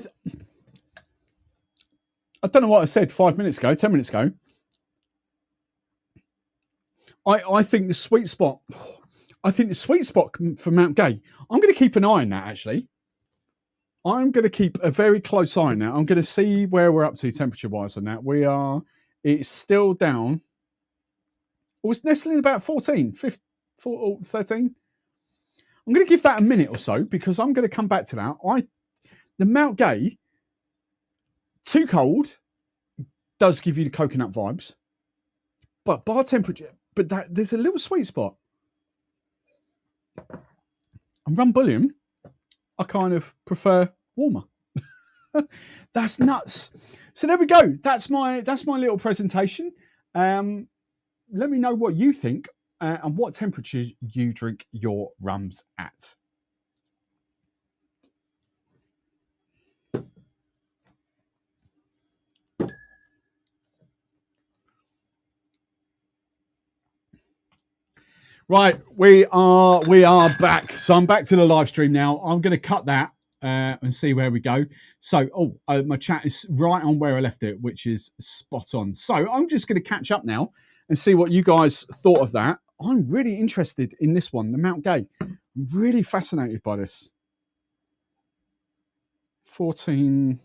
don't know what I said 5 minutes ago, 10 minutes ago. I think the sweet spot. I think the sweet spot for Mount Gay. I'm going to keep an eye on that. Actually, I'm going to keep a very close eye on that. I'm going to see where we're up to temperature-wise on that. It's still down. Oh, it's nestling about 14, 15, 13. I'm going to give that a minute or so because I'm going to come back to that. The Mount Gay, too cold, does give you the coconut vibes, but bar temperature. But there's a little sweet spot. And rum bouillon, I kind of prefer warmer. That's nuts. So there we go. That's my little presentation. Let me know what you think and what temperatures you drink your rums at. Right, we are back. So I'm back to the live stream now. I'm going to cut that and see where we go. So, my chat is right on where I left it, which is spot on. So I'm just going to catch up now and see what you guys thought of that. I'm really interested in this one, the Mount Gay. I'm really fascinated by this. 14,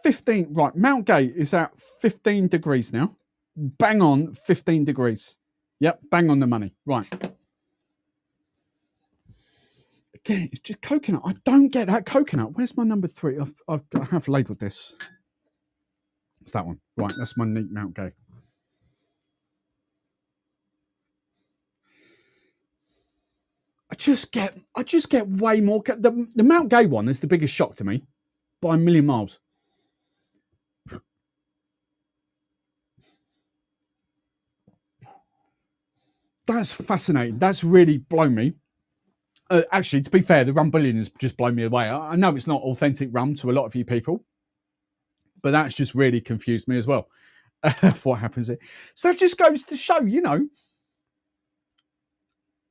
15. Right, Mount Gay is at 15 degrees now. Bang on 15 degrees. Yep, bang on the money. Right. Again, it's just coconut. I don't get that coconut. Where's my number 3? I have labelled this. It's that one. Right, that's my neat Mount Gay. I just get way more. The Mount Gay one is the biggest shock to me by a million miles. That's fascinating. That's really blown me. Actually, to be fair, the rum bullion has just blown me away. I know it's not authentic rum to a lot of you people, but that's just really confused me as well. What happens here? So that just goes to show, you know,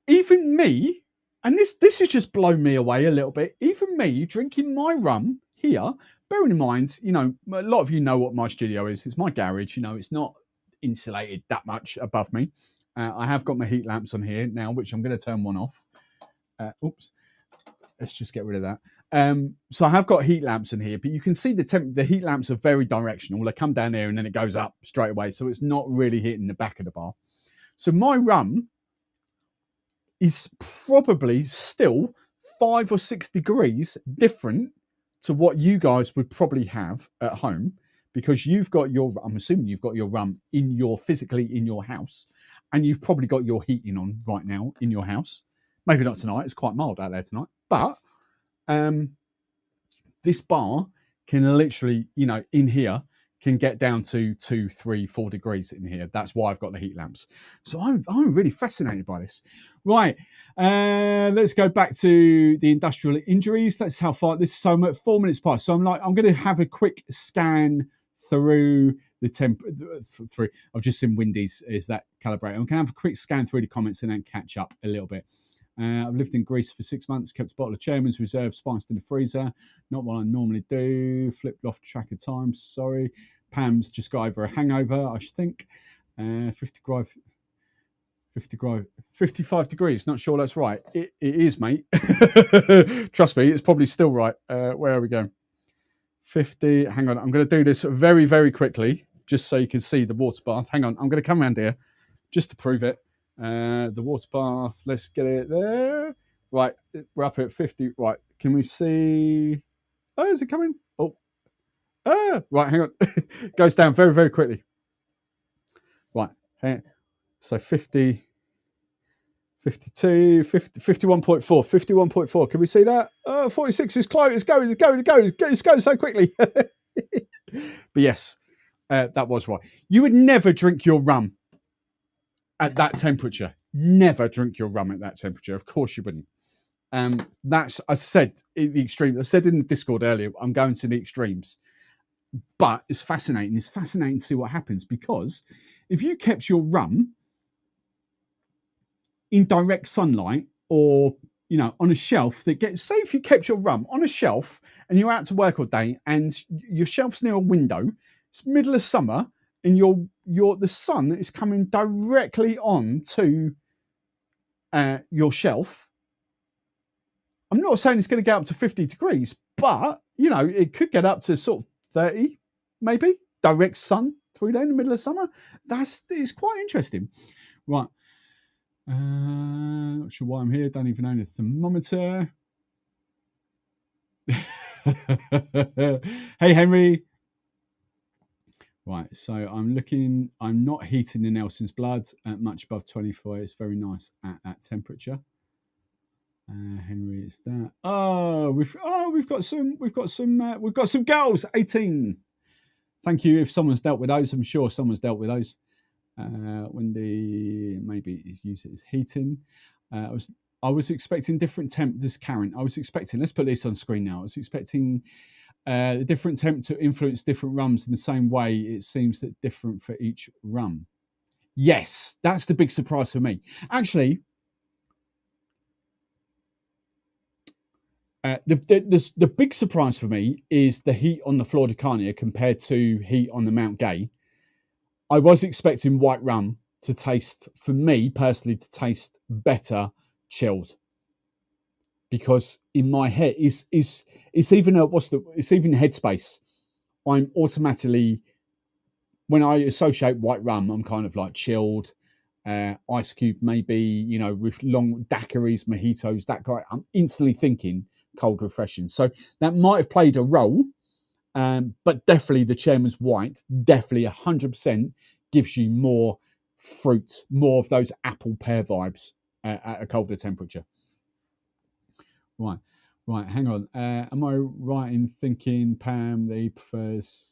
even me, and this has just blown me away a little bit. Even me drinking my rum here, bearing in mind, you know, a lot of you know what my studio is. It's my garage. You know, it's not insulated that much above me. I have got my heat lamps on here now, which I'm going to turn one off. Oops. Let's just get rid of that. So I have got heat lamps in here, but you can see the heat lamps are very directional. They come down here and then it goes up straight away. So it's not really hitting the back of the bar. So my rum is probably still 5 or 6 degrees different to what you guys would probably have at home, because you've got I'm assuming you've got your rum physically in your house, and you've probably got your heating on right now in your house. Maybe not tonight. It's quite mild out there tonight, but this bar can literally, you know, in here can get down to 2, 3, 4 degrees in here. That's why I've got the heat lamps. So I'm really fascinated by this. Right, let's go back to the industrial injuries. That's how far this is. So I'm at 4 minutes past. So I'm going to have a quick scan through the through. I've just seen Windy's is that calibrated. I'm going to have a quick scan through the comments and then catch up a little bit. I've lived in Greece for 6 months, kept a bottle of Chairman's Reserve spiced in the freezer. Not what I normally do. Flipped off track of time, sorry. Pam's just got over a hangover, I think. 55 degrees. Not sure that's right. It is, mate. Trust me, it's probably still right. Where are we going? 50. Hang on. I'm going to do this very, very quickly, just so you can see the water bath. Hang on. I'm going to come around here just to prove it. The water bath. Let's get it there. Right. We're up at 50. Right. Can we see? Oh, is it coming? Oh. Right. Hang on. Goes down very, very quickly. Right. So 50, 52, 50, 51.4, 51.4. Can we see that? 46 is close. It's going so quickly. But yes, that was right. You would never drink your rum at that temperature. Never drink your rum at that temperature. Of course you wouldn't. That's, I said in the extreme. I said in the Discord earlier, I'm going to the extremes. But it's fascinating. It's fascinating to see what happens, because if you kept your rum in direct sunlight, or, you know, on a shelf that gets, say if you kept your rum on a shelf and you're out to work all day and your shelf's near a window, it's middle of summer and the sun is coming directly on to your shelf. I'm not saying it's going to get up to 50 degrees, but, you know, it could get up to sort of 30, maybe, direct sun through there in the middle of summer. It's quite interesting. Right. Not sure why I'm here. Don't even own a thermometer. Hey, Henry. Right, so I'm not heating the Nelson's blood at much above 24. It's very nice at that temperature. Henry, is that? We've got some girls. 18. Thank you. If someone's dealt with those, I'm sure someone's dealt with those. Wendy, maybe use it as heating. I was expecting different temp. This Karen, I was expecting. Let's put this on screen now. I was expecting the different temp to influence different rums in the same way. It seems that different for each rum. Yes, that's the big surprise for me. Actually, the big surprise for me is the heat on the Flor de Carnia compared to heat on the Mount Gay. I was expecting white rum to taste, for me personally, to taste better chilled, because in my head it's even headspace. I'm automatically, when I associate white rum, I'm kind of like chilled. ice cube, maybe, you know, with long daiquiris, mojitos, that guy. I'm instantly thinking cold refreshing. So that might have played a role, but definitely the Chairman's White, definitely 100% gives you more fruit, more of those apple pear vibes at a colder temperature. Right, hang on. Am I right in thinking, Pam, that he prefers...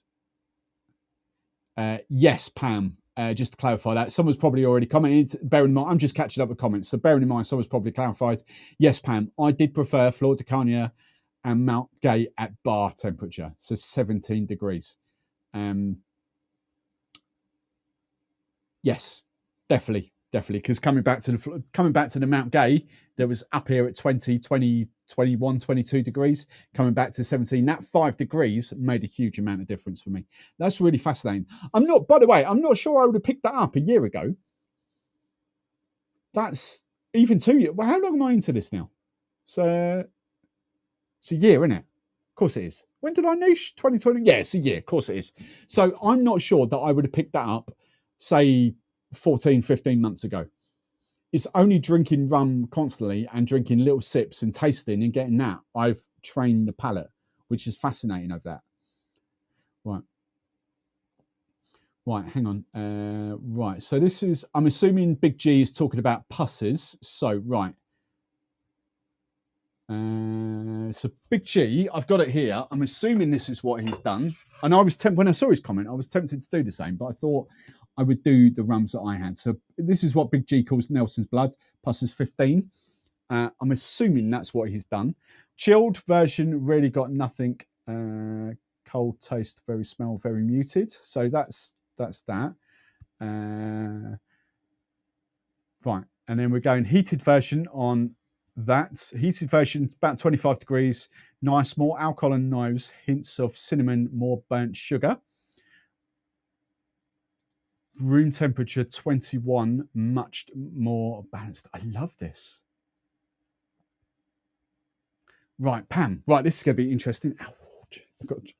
yes, Pam. Just to clarify that, someone's probably already commented. Bearing in mind, I'm just catching up with comments. So bearing in mind, someone's probably clarified. Yes, Pam, I did prefer Flor de Carnia and Mount Gay at bar temperature, so 17 degrees. Yes, definitely. Because coming back to the Mount Gay, there was up here at 20, 21, 22 degrees. Coming back to 17, that 5 degrees made a huge amount of difference for me. That's really fascinating. By the way, I'm not sure I would have picked that up a year ago. That's even 2 years. Well, how long am I into this now? So it's a year, isn't it? Of course it is. When did I niche? 2020? Yeah, it's a year. Of course it is. So I'm not sure that I would have picked that up, say, 14, 15 months ago. It's only drinking rum constantly and drinking little sips and tasting and getting that I've trained the palate, which is fascinating of that. Right, hang on. Right, so this is, I'm assuming Big G is talking about pusses. So, right. So Big G, I've got it here. I'm assuming this is what he's done. And when I saw his comment, I was tempted to do the same, but I thought I would do the rums that I had. So this is what Big G calls Nelson's Blood, pusses 15. I'm assuming that's what he's done. Chilled version really got nothing. Cold taste, very smell, very muted. So that's that. Fine. And then we're going heated version on that. Heated version, about 25 degrees. Nice, more alcohol and nose, hints of cinnamon, more burnt sugar. Room temperature 21, much more balanced. I love this. Right, Pam. Right, this is going to be interesting.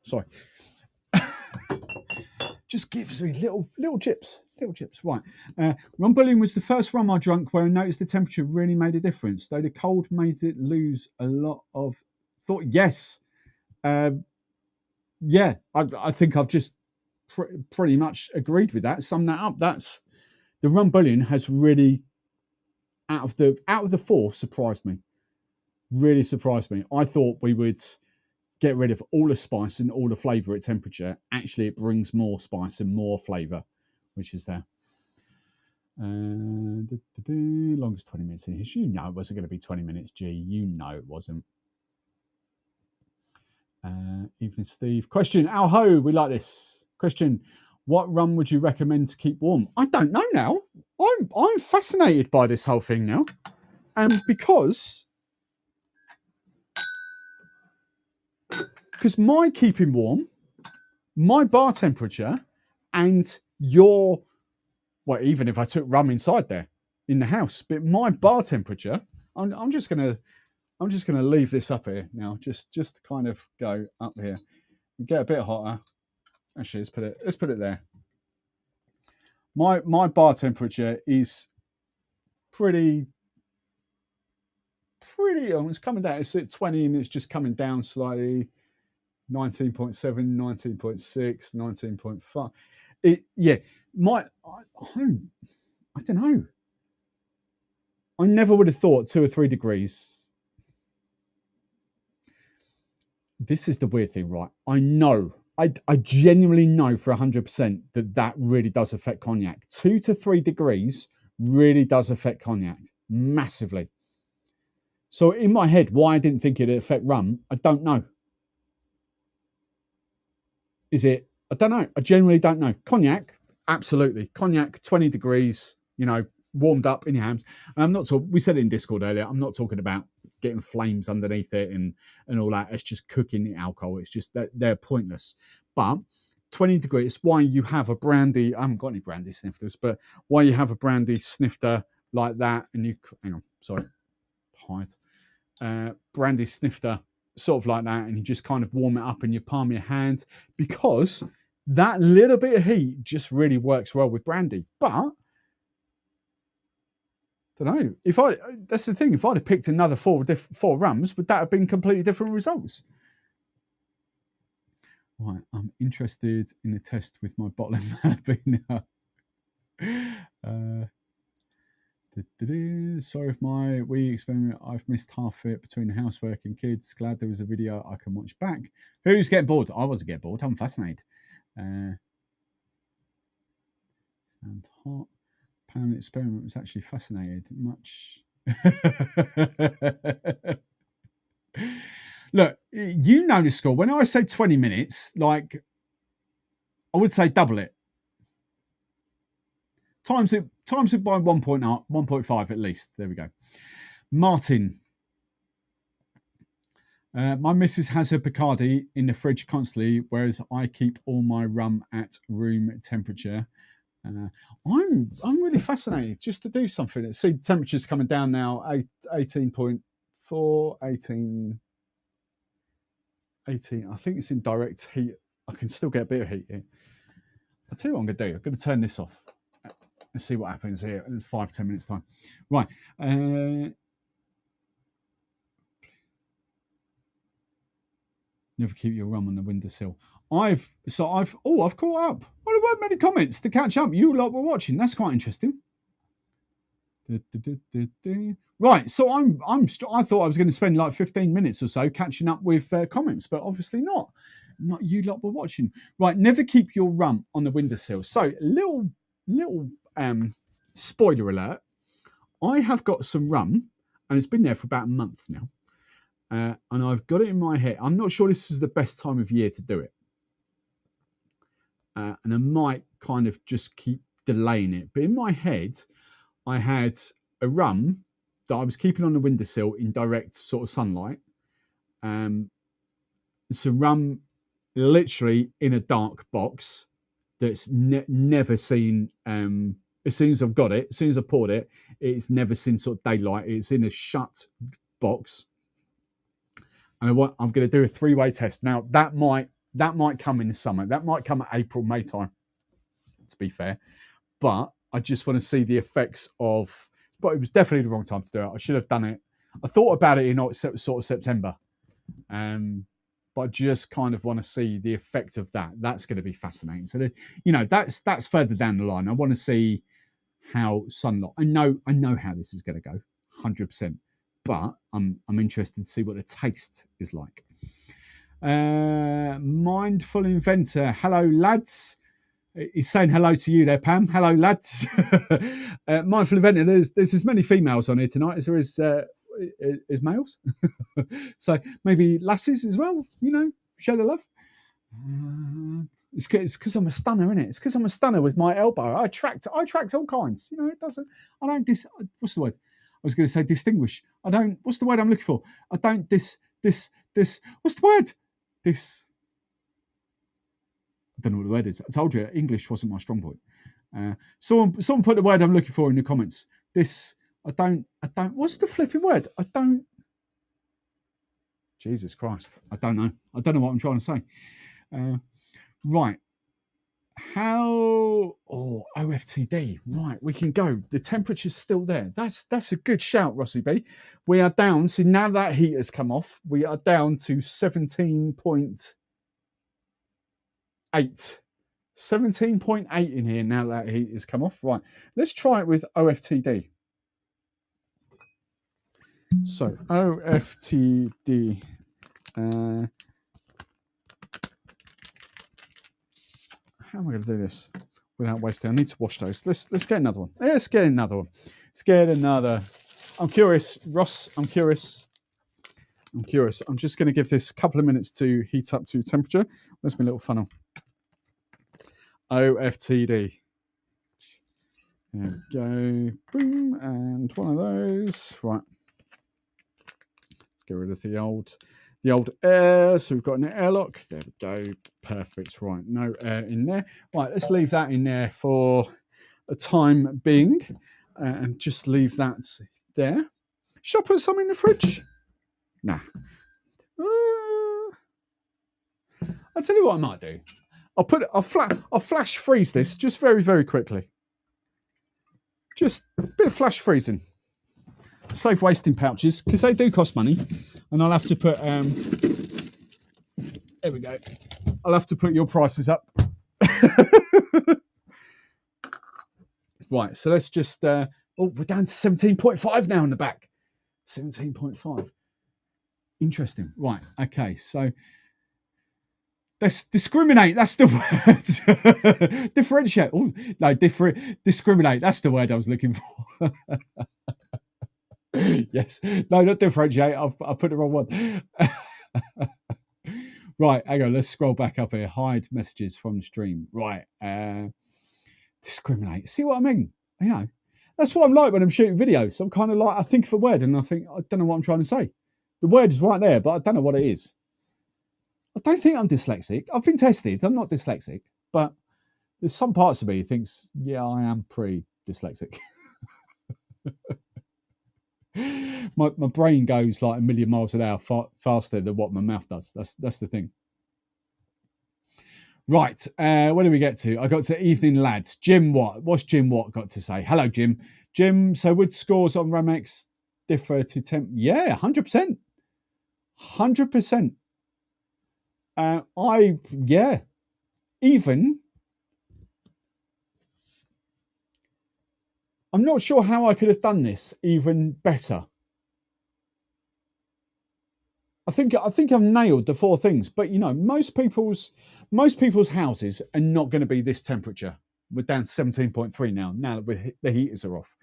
Sorry. Just gives me little chips. Right. Rum Bullion was the first rum I drank where I noticed the temperature really made a difference, though the cold made it lose a lot of thought. Yes. Yeah, I think I've just pretty much agreed with that. Sum that up. That's the Rum Bullion has really, out of the four, surprised me. Really surprised me. I thought we would get rid of all the spice and all the flavour at temperature. Actually, it brings more spice and more flavour, which is there. Longest 20 minutes in history. You know it wasn't going to be 20 minutes, G. You know it wasn't. Evening, Steve. Question, Al Ho, we like this. Question, what rum would you recommend to keep warm? I don't know now. I'm fascinated by this whole thing now. And because my keeping warm, my bar temperature, and your, well, even if I took rum inside there in the house, but my bar temperature, I'm just gonna leave this up here now, just to kind of go up here, get a bit hotter. Actually, let's put it there. My bar temperature is pretty. It's coming down. It's at 20, and it's just coming down slightly. 19.7, 19.6, 19.5. Yeah, I don't know. I never would have thought 2 or 3 degrees. This is the weird thing, right? I know. I genuinely know for 100% that really does affect cognac. 2 to 3 degrees really does affect cognac massively. So in my head, why I didn't think it'd affect rum, I don't know. Is it? I don't know. I genuinely don't know. Cognac, absolutely. Cognac, 20 degrees, warmed up in your hands. And I'm not talking, we said it in Discord earlier, I'm not talking about getting flames underneath it and all that. It's just cooking the alcohol. It's just that they're pointless. But 20 degrees, it's why you have a brandy. I haven't got any brandy snifters, but why you have a brandy snifter like that. And you, hang on, sorry, hide. Brandy snifter, sort of like that. And you just kind of warm it up in your palm of your hand, because that little bit of heat just really works well with brandy. But don't know. That's the thing. If I'd have picked another four rums, would that have been completely different results? Right, I'm interested in a test with my bottle of Malabina. Sorry if my wee experiment, I've missed half it between the housework and kids. Glad there was a video I can watch back. Who's getting bored? I wasn't getting bored. I'm fascinated. And hot pound experiment was actually fascinated much. Look, you know the score. When I say 20 minutes, like I would say double it. Times it by 1.5 at least. There we go. Martin. My missus has her Bacardi in the fridge constantly, whereas I keep all my rum at room temperature. I'm really fascinated just to do something. See, temperature's coming down now. 18.4, 18. I think it's in direct heat. I can still get a bit of heat here. I'll tell you what I'm going to do. I'm going to turn this off. Let's see what happens here in 5-10 minutes time. Right. Never keep your rum on the windowsill. I've caught up. Well, there weren't many comments to catch up. You lot were watching. That's quite interesting. Right, so I thought I was going to spend like 15 minutes or so catching up with comments, but obviously not. Not you lot were watching. Right, never keep your rum on the windowsill. So little spoiler alert. I have got some rum, and it's been there for about a month now. And I've got it in my head. I'm not sure this was the best time of year to do it. And I might kind of just keep delaying it. But in my head, I had a rum that I was keeping on the windowsill in direct sort of sunlight. It's a rum literally in a dark box that's never seen, as soon as I've got it, as soon as I poured it, it's never seen sort of daylight. It's in a shut box. And I'm going to do a 3-way test. Now, that might come in the summer. That might come at April, May time, to be fair. But I just want to see the effects of... But it was definitely the wrong time to do it. I should have done it. I thought about it in sort of September. But I just kind of want to see the effect of that. That's going to be fascinating. So, that's further down the line. I want to see how sunlight... I know how this is going to go, 100%. But I'm interested to see what the taste is like. Mindful Inventor, hello lads. He's saying hello to you there, Pam. Hello lads. Mindful Inventor, there's as many females on here tonight as there is males. So maybe lasses as well. Show the love. It's because I'm a stunner, isn't it? It's because I'm a stunner with my elbow. I attract all kinds. It doesn't. I don't what's the word? I was going to say distinguish. I don't. What's the word I'm looking for? I don't this. What's the word? This. I don't know what the word is. I told you English wasn't my strong point. Someone put the word I'm looking for in the comments. This. I don't. What's the flipping word? I don't. Jesus Christ. I don't know. I don't know what I'm trying to say. Right. OFTD. Right, we can go. The temperature's still there. That's a good shout, Rossi B. We are down. See, now that heat has come off, we are down to 17.8. 17.8 in here now that heat has come off. Right, let's try it with OFTD. So, OFTD. How am I going to do this without wasting? I need to wash those. Let's get another one. Let's get another one. Let's get another. I'm curious, Ross. I'm curious. I'm just going to give this a couple of minutes to heat up to temperature. Where's my little funnel? OFTD. There we go. Boom. And one of those. Right. Let's get rid of the old air. So we've got an airlock. There we go. Perfect. Right. No air in there. Right. Let's leave that in there for a time being. And just leave that there. Should I put some in the fridge? Nah. I'll tell you what I might do. I'll flash freeze this just very, very quickly. Just a bit of flash freezing. save wasting pouches because they do cost money, and I'll have to put. There we go. I'll have to put your prices up. Right, so let's just. Oh, we're down to 17.5 now in the back. 17.5. Interesting. Right. Okay. So let's discriminate. That's the word. Differentiate. Oh no, discriminate. That's the word I was looking for. Yes. No, not differentiate. I put the wrong one. Right. Hang on. Let's scroll back up here. Hide messages from stream. Right. Discriminate. See what I mean? You know, that's what I'm like when I'm shooting videos. I'm kind of like, I think of a word and I think, I don't know what I'm trying to say. The word is right there, but I don't know what it is. I don't think I'm dyslexic. I've been tested. I'm not dyslexic, but there's some parts of me that thinks, yeah, I am pretty dyslexic. my brain goes like a million miles an hour faster than what my mouth does. That's the thing. Right, where do we get to? I got to evening lads. Jim Watt. What's Jim Watt got to say? Hello, Jim. Jim, so would scores on RUMX differ to temp? Yeah, 100%. 100%. Even, I'm not sure how I could have done this even better. I think I've nailed the 4 things, but you know, most people's houses are not going to be this temperature. We're down to 17.3 now that the heaters are off.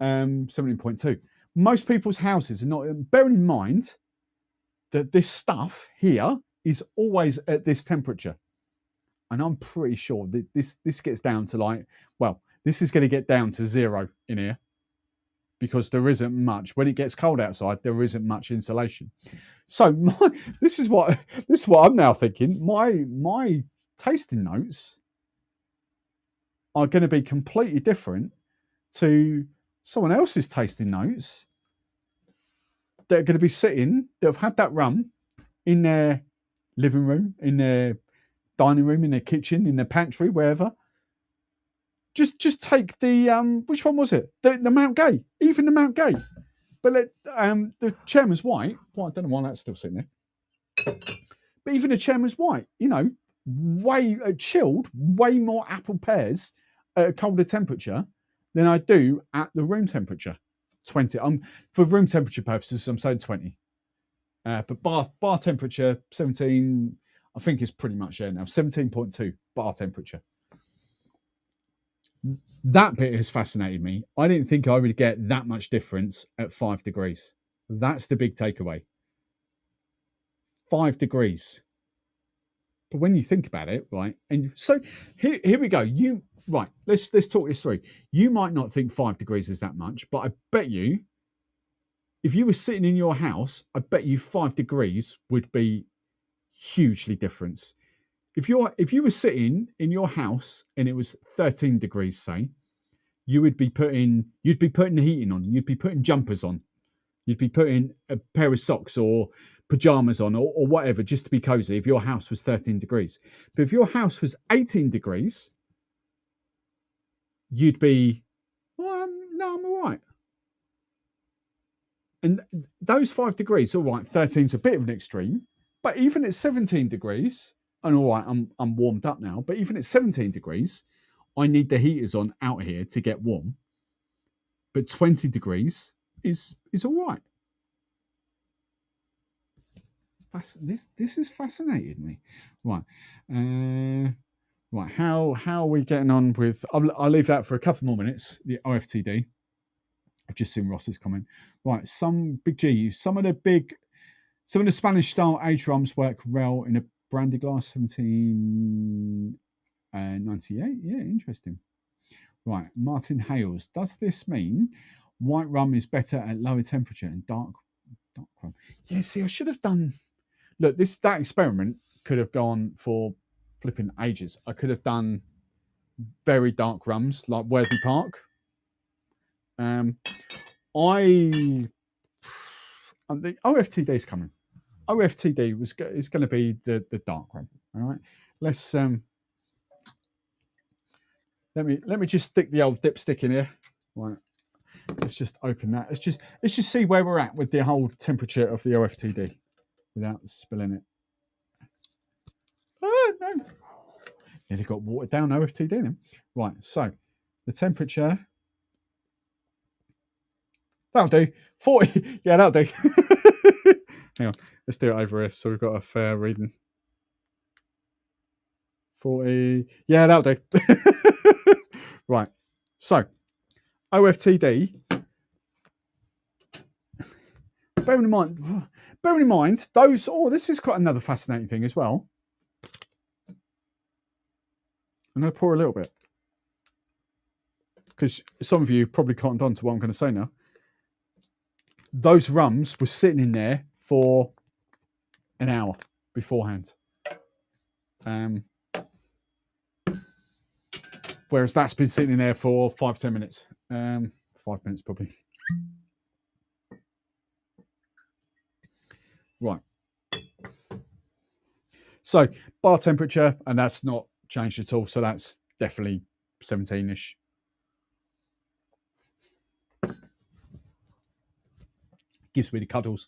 17.2. Most people's houses are not. Bearing in mind that this stuff here is always at this temperature, and I'm pretty sure that this gets down to like, well, this is going to get down to 0 in here because there isn't much. When it gets cold outside, there isn't much insulation. So this is what I'm now thinking. My tasting notes are going to be completely different to someone else's tasting notes that are going to be sitting, that have had that rum in their living room, in their dining room, in their kitchen, in their pantry, wherever. Just take the which one was it? The Mount Gay, even the Mount Gay. But the Chairman's White. Well, I don't know why that's still sitting there. But even the Chairman's White, you know, way chilled, way more apple pears at a colder temperature than I do at the room temperature. 20. For room temperature purposes, I'm saying 20. But bar temperature 17. I think it's pretty much there now. 17.2 bar temperature. That bit has fascinated me. I didn't think I would get that much difference at 5 degrees. That's the big takeaway. 5 degrees. But when you think about it, right? And so here we go. Let's talk this through. You might not think 5 degrees is that much, but I bet you, if you were sitting in your house, I bet you 5 degrees would be hugely different. If you were sitting in your house and it was 13 degrees, say, you'd be putting the heating on, you'd be putting jumpers on, you'd be putting a pair of socks or pajamas on or whatever just to be cozy if your house was 13 degrees. But if your house was 18 degrees, you'd be, well, no, I'm all right. And those 5 degrees, all right, 13's a bit of an extreme, but even at 17 degrees, and all right, I'm warmed up now, but even at 17 degrees, I need the heaters on out here to get warm. But 20 degrees is all right. This has fascinated me. Right. Right. How are we getting on with? I'll leave that for a couple more minutes. The OFTD. I've just seen Ross's comment. Right. Some big G. Some of the Spanish style age rums work well in a brandy glass. 1798. Yeah, interesting. Right. Martin Hales. Does this mean white rum is better at lower temperature and dark rum? Yeah. See, I should have done. Look, that experiment could have gone for flipping ages. I could have done very dark rums like Worthy Park. The OFTD is coming. OFTD is going to be the dark rum. All right. Let's let me just stick the old dipstick in here. Right. let's just open that. Let's just see where we're at with the whole temperature of the OFTD without spilling it. Oh, no. Nearly got watered down OFTD then. Right, so the temperature. That'll do. 40. Yeah, that'll do. Hang on. Let's do it over here so we've got a fair reading. 40. Yeah, that'll do. Right. So, OFTD. Bearing in mind, those. Oh, this is quite another fascinating thing as well. I'm going to pour a little bit because some of you probably cottoned on to what I'm going to say now. Those rums were sitting in there for an hour beforehand. Whereas that's been sitting in there for 5 to 10 minutes. 5 minutes probably. Right. So bar temperature, and that's not changed at all. So that's definitely 17-ish. Gives me the cuddles.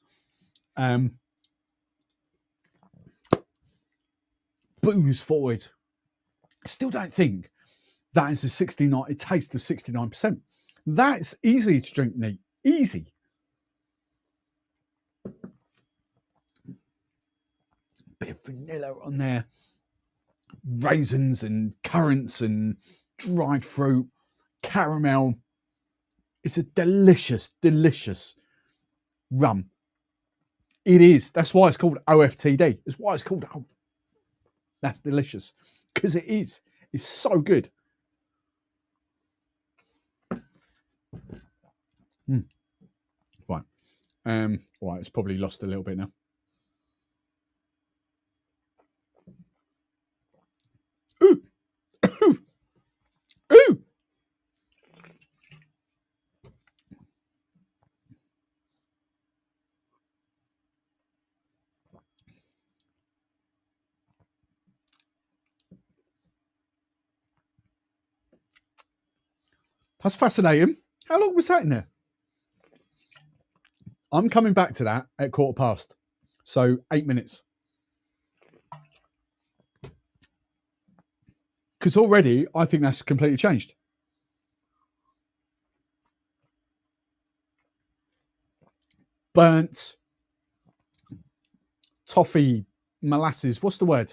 Booze forward. Still don't think that is a 69. It tastes of 69%. That's easy to drink neat. Easy. Bit of vanilla on there. Raisins and currants and dried fruit. Caramel. It's a delicious, delicious rum. It is. That's why it's called OFTD. It's why it's called. Oh, that's delicious. Because it is. It's so good. Right. Right, it's probably lost a little bit now. Ooh. Ooh. Ooh. That's fascinating. How long was that in there? I'm coming back to that at 1:15. So 8 minutes. Because already I think that's completely changed. Burnt, toffee, molasses. What's the word?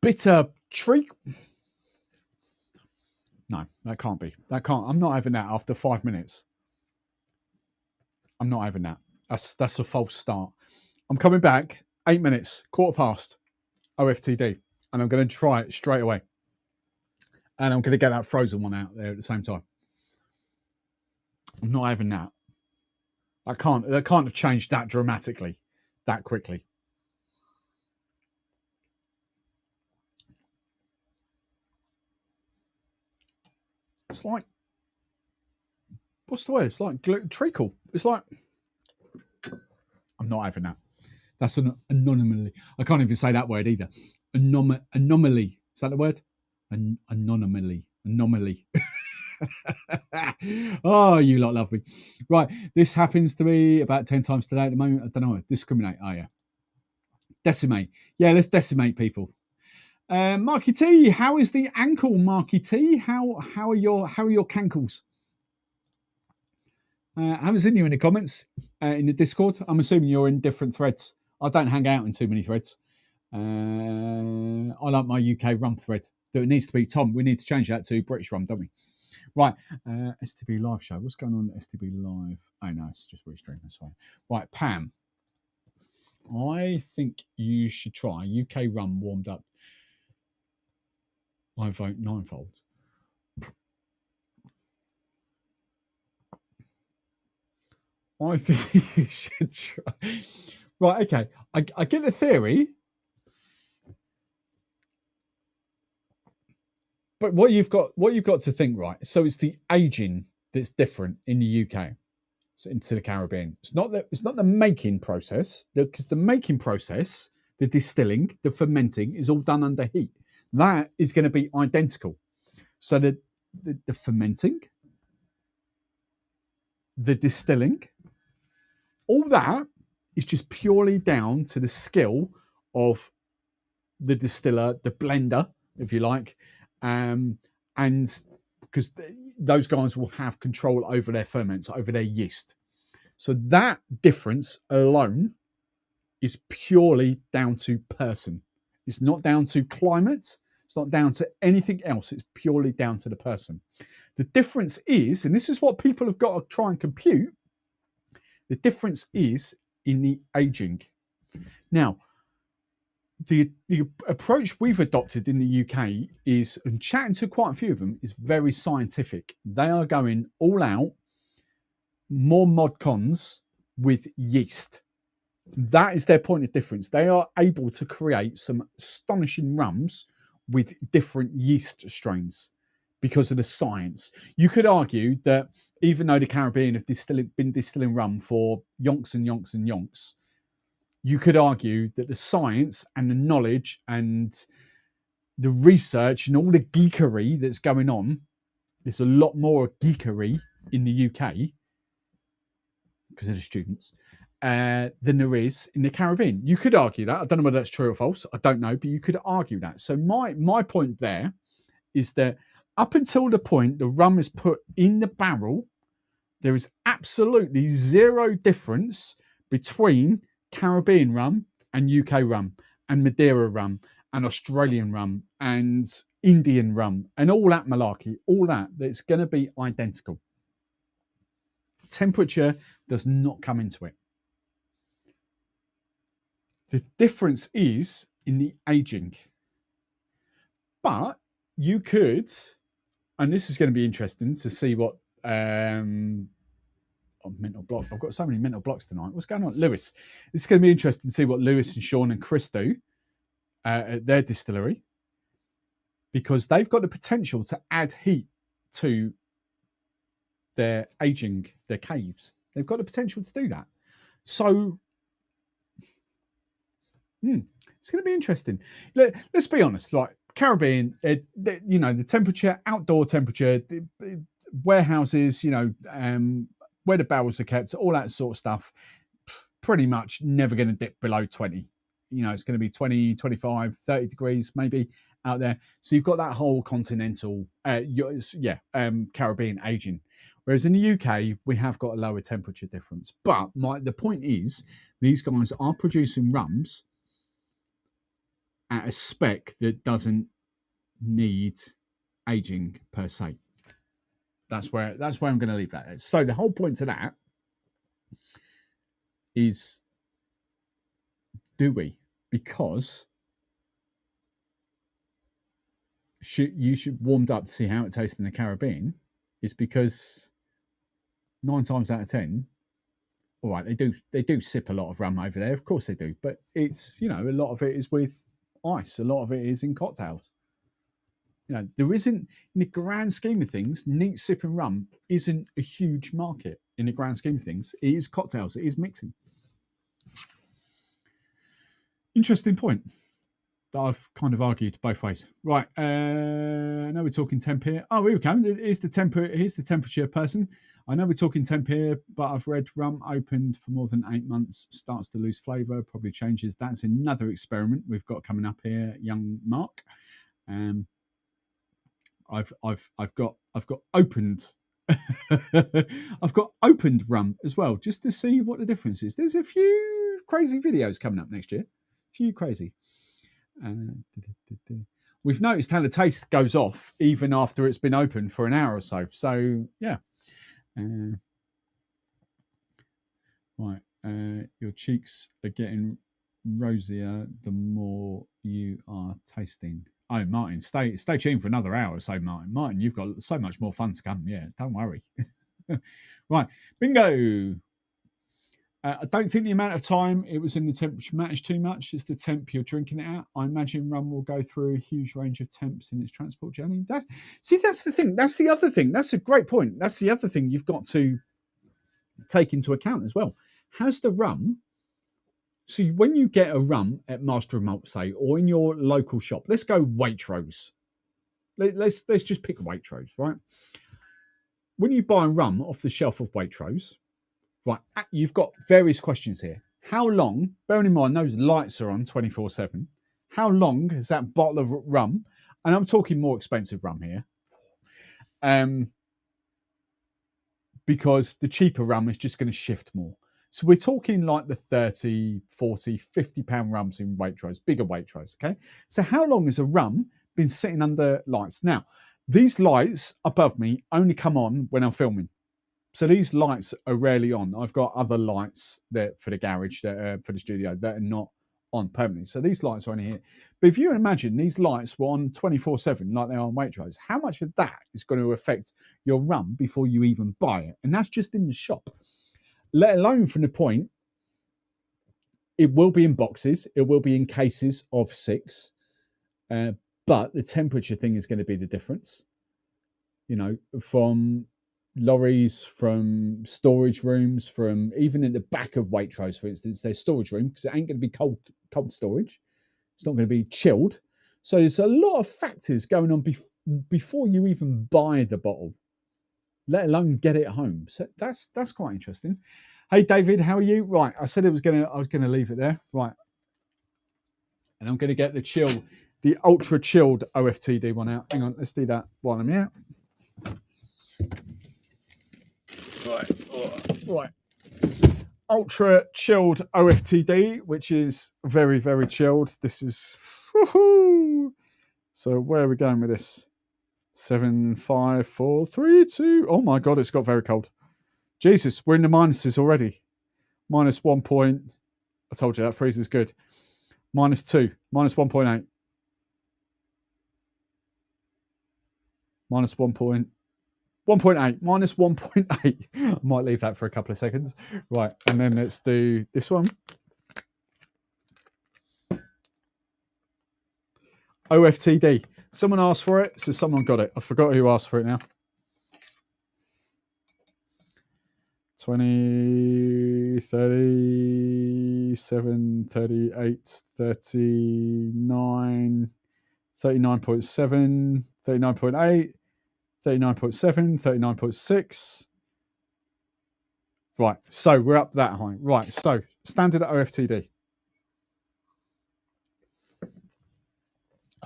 Bitter treacle. No, that can't be. That can't. I'm not having that after 5 minutes. I'm not having that. That's a false start. I'm coming back 8 minutes, 1:15, OFTD, and I'm going to try it straight away. And I'm going to get that frozen one out there at the same time. I'm not having that. That can't have changed that dramatically, that quickly. It's like, what's the word? It's like treacle. It's like, I'm not having that. That's an anomaly. I can't even say that word either. Anomaly. Is that the word? Anomaly. Oh, you lot love me. Right. This happens to me about 10 times today at the moment. I don't know. Discriminate. Oh, yeah. Decimate. Yeah, let's decimate people. Marky T, how is the ankle, Marky T? How are your cankles? I haven't seen you in the comments in the Discord. I'm assuming you're in different threads. I don't hang out in too many threads. I like my UK rum thread. It needs to be Tom. We need to change that to British rum, don't we? Right. STB live show. What's going on at STB live? Oh no, it's just restream. That's fine. Right, Pam. I think you should try UK rum warmed up. I vote 9-fold. I think you should try. Right, okay. I get the theory. But what you've got to think, right? So it's the aging that's different in the UK into the Caribbean. It's not the making process, because the making process, the distilling, the fermenting is all done under heat. That is going to be identical. So that the fermenting, the distilling, all that is just purely down to the skill of the distiller, the blender, if you like, and because those guys will have control over their ferments, over their yeast. So that difference alone is purely down to person. It's not down to climate. It's not down to anything else. It's purely down to the person. The difference is, and this is what people have got to try and compute, the difference is in the aging. Now, the approach we've adopted in the UK is, and chatting to quite a few of them, is very scientific. They are going all out, more mod cons with yeast. That is their point of difference. They are able to create some astonishing rums with different yeast strains because of the science. You could argue that even though the Caribbean have been distilling rum for yonks and yonks and yonks, you could argue that the science and the knowledge and the research and all the geekery that's going on, there's a lot more geekery in the UK because of the students than there is in the Caribbean. You could argue that. I don't know whether that's true or false. I don't know, but you could argue that. So my point there is that up until the point the rum is put in the barrel, there is absolutely zero difference between Caribbean rum and UK rum and Madeira rum and Australian rum and Indian rum and all that malarkey, all that, that's going to be identical. Temperature does not come into it. The difference is in the aging. But you could, and this is going to be interesting to see what mental block. I've got so many mental blocks tonight. What's going on, Lewis? It's going to be interesting to see what Lewis and Sean and Chris do at their distillery, because they've got the potential to add heat to their aging, their caves. They've got the potential to do that. So it's going to be interesting. Let's be honest, like Caribbean, the temperature, outdoor temperature, warehouses, where the barrels are kept, all that sort of stuff, pretty much never going to dip below 20. It's going to be 20, 25, 30 degrees maybe out there. So you've got that whole continental, Caribbean aging. Whereas in the UK, we have got a lower temperature difference. But the point is, these guys are producing rums at a spec that doesn't need aging per se. That's where I'm going to leave that. So the whole point to that is, do we? Because you should warmed up to see how it tastes in the Caribbean, is because 9 times out of 10, all right, they do sip a lot of rum over there, of course they do, but it's a lot of it is with ice, a lot of it is in cocktails. There isn't, in the grand scheme of things, neat sipping rum isn't a huge market in the grand scheme of things. It is cocktails, it is mixing. Interesting point that I've kind of argued both ways. Right, now we're talking temp here. Oh, here we go. Here's the temperature person. I know we're talking temp here, but I've read rum opened for more than 8 months starts to lose flavour, probably changes. That's another experiment we've got coming up here, young Mark. I've got opened I've got opened rum as well, just to see what the difference is. There's a few crazy videos coming up next year. Few crazy. We've noticed how the taste goes off even after it's been open for an hour or so. So yeah. Your cheeks are getting rosier the more you are tasting. Oh, Martin, stay tuned for another hour or so, Martin. Martin, you've got so much more fun to come. Yeah, don't worry. Right, bingo. I don't think the amount of time it was in the temperature matters too much. It's the temp you're drinking it at. I imagine rum will go through a huge range of temps in its transport journey. That's the thing. That's the other thing. That's a great point. That's the other thing you've got to take into account as well. Has the rum... So when you get a rum at Master of Malt, say, or in your local shop, let's go Waitrose. let's just pick Waitrose, right? When you buy rum off the shelf of Waitrose, right, you've got various questions here. How long, bearing in mind those lights are on 24/7, how long is that bottle of rum? And I'm talking more expensive rum here. Because the cheaper rum is just going to shift more. So we're talking like the 30, 40, 50 pound rums in Waitrose, bigger Waitrose, okay? So how long has a rum been sitting under lights? Now, these lights above me only come on when I'm filming. So these lights are rarely on. I've got other lights that for the garage, that are for the studio, that are not on permanently. So these lights are only here. But if you imagine these lights were on 24/7 like they are on Waitrose, how much of that is going to affect your rum before you even buy it? And that's just in the shop. Let alone from the point, it will be in boxes, it will be in cases of 6, but the temperature thing is going to be the difference. You know, from lorries, from storage rooms, from even in the back of Waitrose, for instance, there's storage room because it ain't going to be cold storage. It's not going to be chilled. So there's a lot of factors going on before you even buy the bottle, let alone get it home. So that's quite interesting. Hey David, how are you? Right, I said I was gonna leave it there. Right, and I'm gonna get the ultra chilled OFTD one out. Hang on, let's do that while I'm here. Right. Ultra chilled OFTD, which is very, very chilled. This is woohoo. So where are we going with this? 7, 5, 4, 3, 2. Oh my god, it's got very cold. Jesus, we're in the minuses already. -1 point. I told you that freezer's good. -2, -1.8. -1 point. 1.8, -1.8. I might leave that for a couple of seconds. Right, and then let's do this one. OFTD. Someone asked for it, so someone got it. I forgot who asked for it now. 20, 37, 38, 39, 39.7, 39.8, 39.7, 39.6. Right, so we're up that high. Right, so standard OFTD.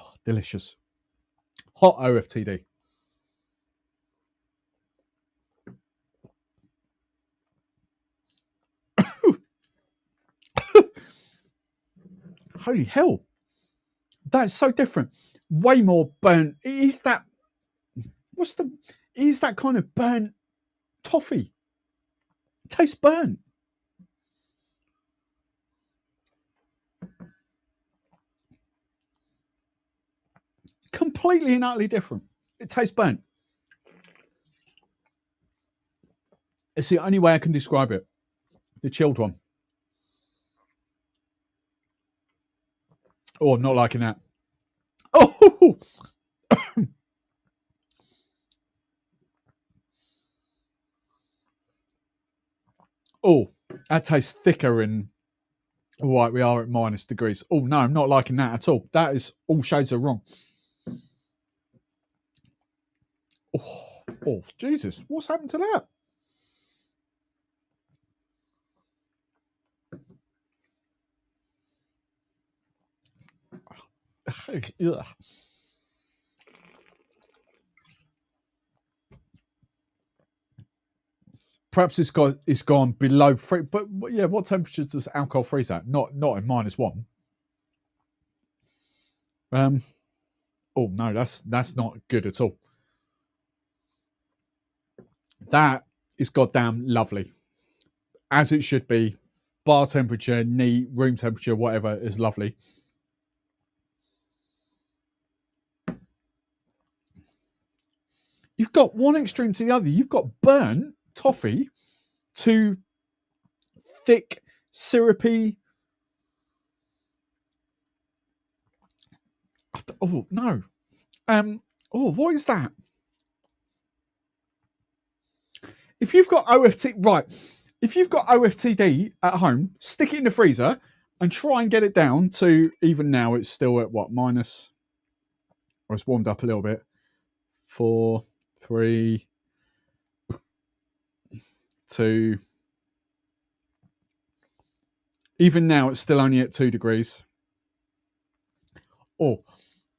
Oh, delicious. Hot OFTD. Holy hell. That's so different. Way more burnt. Is that kind of burnt toffee? It tastes burnt. Completely and utterly different. It tastes burnt. It's the only way I can describe it. The chilled one. Oh, I'm not liking that. Oh, oh, that tastes thicker and all right, we are at -degrees. Oh no, I'm not liking that at all. That is all shades of wrong. Oh, Jesus, what's happened to that? Ugh. Perhaps it's gone below free, but yeah, what temperature does alcohol freeze at? Not in -1. Oh no, that's not good at all. That is goddamn lovely, as it should be. Bar temperature, neat, room temperature, whatever is lovely. You've got one extreme to the other. You've got burnt toffee to thick, syrupy. Oh no. Oh, what is that? If you've got OFTD at home, stick it in the freezer and try and get it down to, even now it's still at what, minus, or it's warmed up a little bit. 4, 3, 2. Even now, it's still only at 2 degrees. Or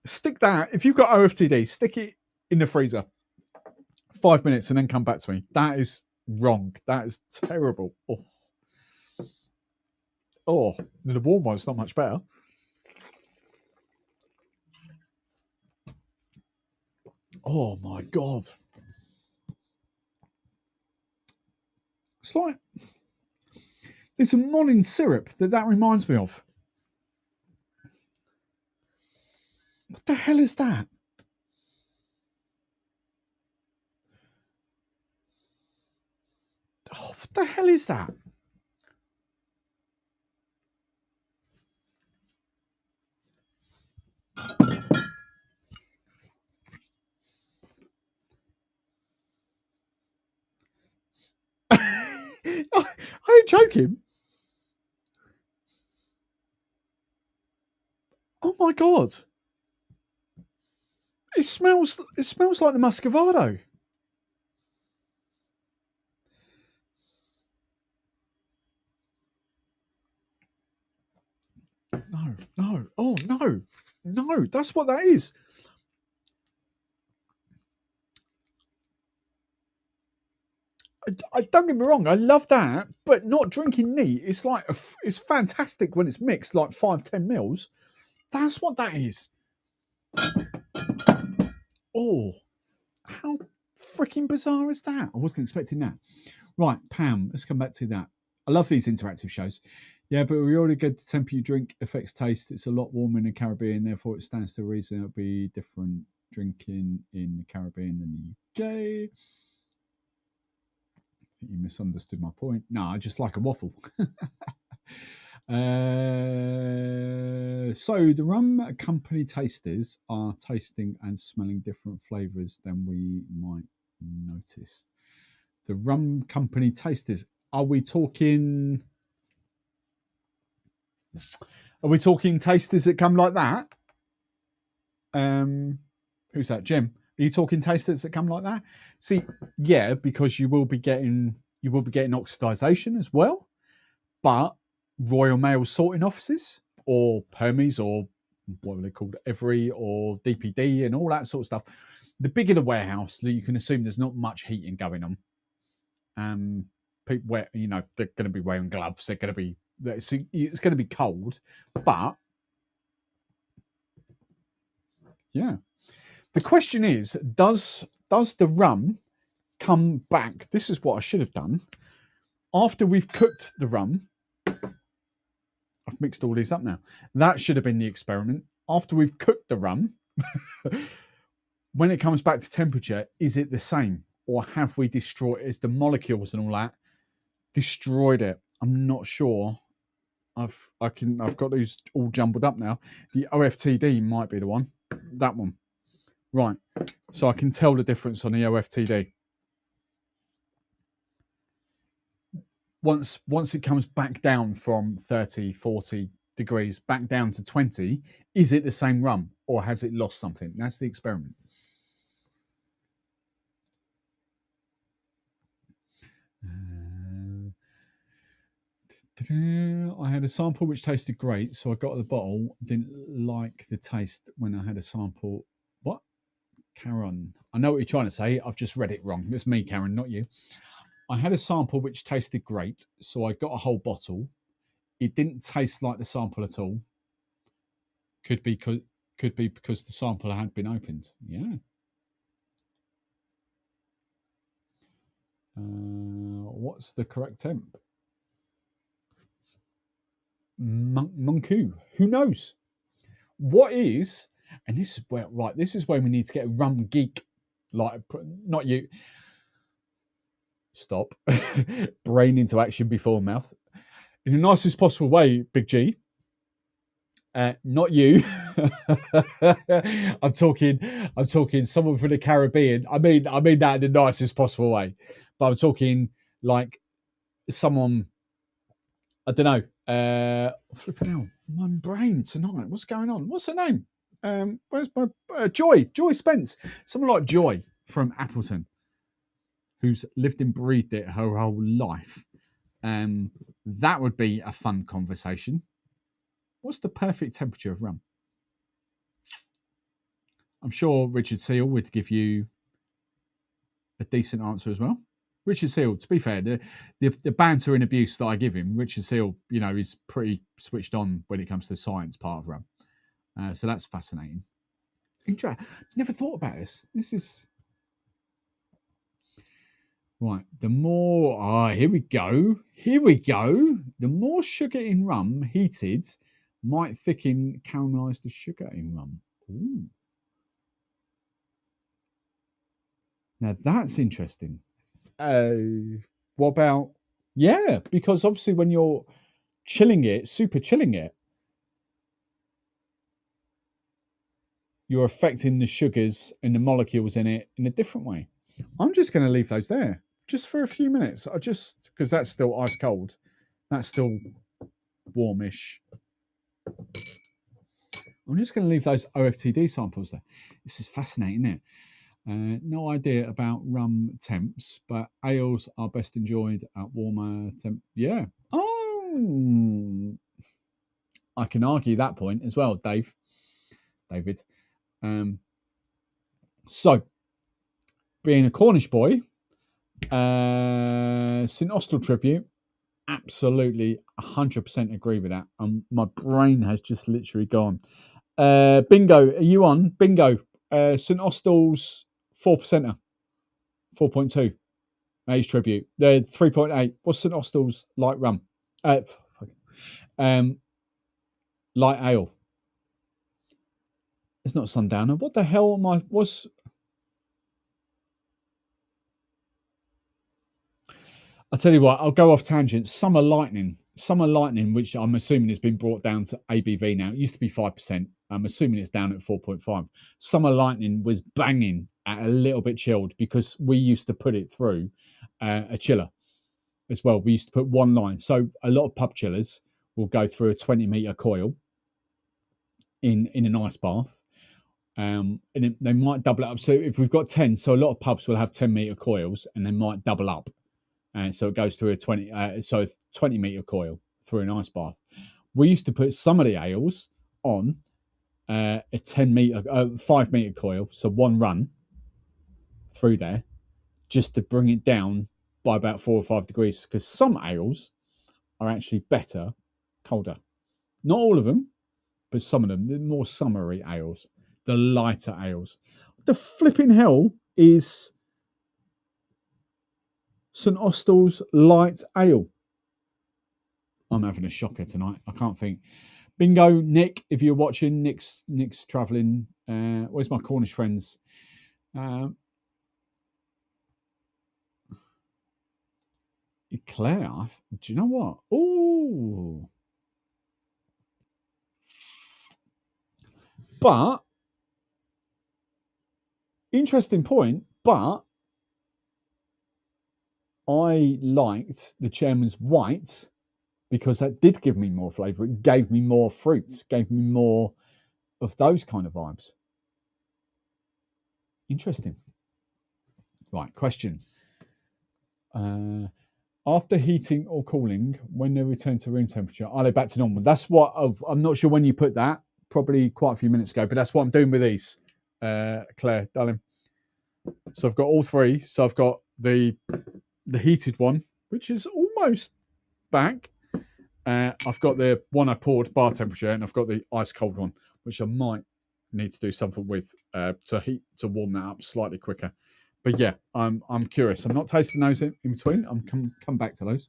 stick that, if you've got OFTD, stick it in the freezer 5 minutes and then come back to me. That is wrong. That is terrible. Oh, the warm one's not much better. Oh my God. It's like, there's a morning syrup that reminds me of. What the hell is that? Oh, what the hell is that? Are you joking? Oh my God. It smells like the Muscovado. No. Oh no. No, that's what that is. I don't get me wrong, I love that, but not drinking neat. It's like it's fantastic when it's mixed, like 5-10 mils. That's what that is. Oh, how freaking bizarre is that? I wasn't expecting that. Right, Pam, let's come back to that. I love these interactive shows. Yeah, but we already get the temperature think affects taste. It's a lot warmer in the Caribbean, therefore it stands to reason it'll be different drinking in the Caribbean than the UK. I think you misunderstood my point. No, I just like a waffle. So the rum company tasters are tasting and smelling different flavours than we might notice. The rum company tasters, are we talking tasters that come like that? Who's that? Jim. Are you talking tasters that come like that? See, yeah, because you will be getting oxidization as well. But Royal Mail sorting offices or Hermes or what are they called, Every or DPD and all that sort of stuff. The bigger the warehouse, you can assume there's not much heating going on. People wear, they're going to be wearing gloves. It's going to be cold, but yeah. The question is, does the rum come back? This is what I should have done. After we've cooked the rum, I've mixed all these up now. That should have been the experiment. After we've cooked the rum, when it comes back to temperature, is it the same? Or have we destroyed it? Is the molecules and all that destroyed it? I'm not sure. I've got these all jumbled up now. The OFTD might be the one. That one. Right. So I can tell the difference on the OFTD. Once it comes back down from 30, 40 degrees back down to 20, is it the same rum or has it lost something? That's the experiment. I had a sample which tasted great, so I got the bottle. Didn't like the taste when I had a sample. What? Karen, I know what you're trying to say. I've just read it wrong. That's me, Karen, not you. I had a sample which tasted great, so I got a whole bottle. It didn't taste like the sample at all. Could be because the sample had been opened. Yeah. What's the correct temp? Monku. Who knows? What is? And this is where This is where we need to get a rum geek. Like, not you. Stop. Brain into action before mouth. In the nicest possible way, Big G. Not you. I'm talking someone from the Caribbean. I mean that in the nicest possible way. But I'm talking like someone, I don't know. Flipping hell, my brain tonight. What's going on? What's her name? Where's my Joy? Joy Spence. Someone like Joy from Appleton, who's lived and breathed it her whole life. That would be a fun conversation. What's the perfect temperature of rum? I'm sure Richard Seal would give you a decent answer as well. Richard Seal, to be fair, the banter and abuse that I give him, Richard Seal, is pretty switched on when it comes to the science part of rum. So that's fascinating. Never thought about this. This is right. The more here we go. The more sugar in rum heated might thicken, caramelize the sugar in rum. Ooh. Now that's interesting. What about because obviously when you're super chilling it, you're affecting the sugars and the molecules in it in a different way. I'm just going to leave those there just for a few minutes. Because that's still ice cold. That's still warmish. I'm just going to leave those OFTD samples there. This is fascinating, isn't it? No idea about rum temps, but ales are best enjoyed at warmer temp. Yeah. Oh, I can argue that point as well, David. So, being a Cornish boy, St Austell tribute, absolutely 100% agree with that. My brain has just literally gone. Bingo, are you on? Bingo. St Austell's 4%er, 4.2. Age tribute. They're 3.8. What's St Austell's light rum? Light ale. It's not Sundowner. What the hell am I? I'll tell you what, I'll go off tangent. Summer Lightning, which I'm assuming has been brought down to ABV now. It used to be 5%. I'm assuming it's down at 4.5. Summer Lightning was banging at a little bit chilled because we used to put it through a chiller as well. We used to put one line. So a lot of pub chillers will go through a 20-meter coil in an ice bath. And they might double it up. So if we've got 10, so a lot of pubs will have 10-meter coils and they might double up. And so it goes through a 20-meter coil through an ice bath. We used to put some of the ales on a 5-meter coil, so one run through there, just to bring it down by about 4 or 5 degrees. Because some ales are actually better colder. Not all of them, but some of them. The more summery ales, the lighter ales. The flipping hell is St Austell's light ale. I'm having a shocker tonight. I can't think. Bingo, Nick, if you're watching, Nick's travelling. Where's my Cornish friends? Claire, do you know what? Oh, but interesting point. But I liked the chairman's white because that did give me more flavour. It gave me more fruits, gave me more of those kind of vibes. Interesting. Right, question. After heating or cooling, when they return to room temperature, are they back to normal? That's what I'm not sure when you put that. Probably quite a few minutes ago, but that's what I'm doing with these, Claire, darling. So I've got all three. So I've got the heated one, which is almost back. I've got the one I poured bar temperature, and I've got the ice cold one, which I might need to do something with to warm that up slightly quicker. But yeah, I'm curious. I'm not tasting those in between. I'm come back to those.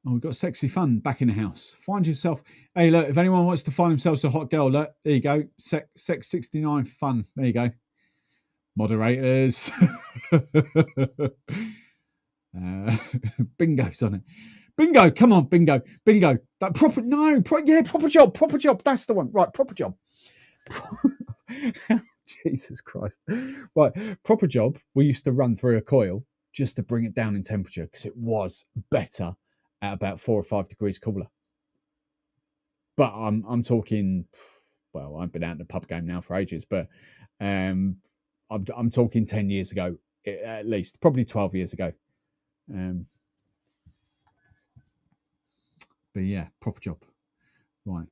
We've got sexy fun back in the house. Find yourself. Hey, look, if anyone wants to find themselves a hot girl, look, there you go. Sex 69 fun. There you go. Moderators. Bingo's on it. Bingo, come on, bingo. That proper job. That's the one. Right, proper job. Jesus Christ. Right, proper job. We used to run through a coil just to bring it down in temperature because it was better at about 4 or 5 degrees cooler. But I'm talking, well, I've been out in the pub game now for ages, but I'm talking 10 years ago, at least, probably 12 years ago. But yeah, proper job. Right,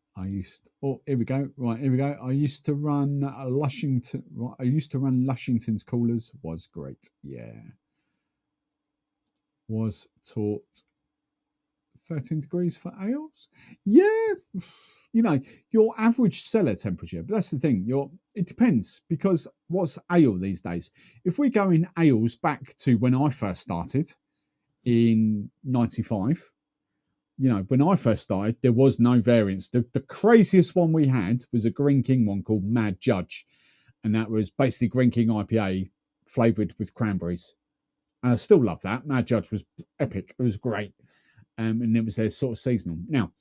here we go. Right, here we go. I used to run Lushington. Right, I used to run Lushington's coolers. Was great. Yeah. Was taught 13 degrees for ales. Yeah, you know, your average cellar temperature. But that's the thing. It depends, because what's ale these days? If we go in ales back to when I first started in 95, you know, when I first started, there was no variance. The craziest one we had was a Green King one called Mad Judge. And that was basically Green King IPA flavoured with cranberries. And I still love that. Mad Judge was epic. It was great. And it was their sort of seasonal. Now,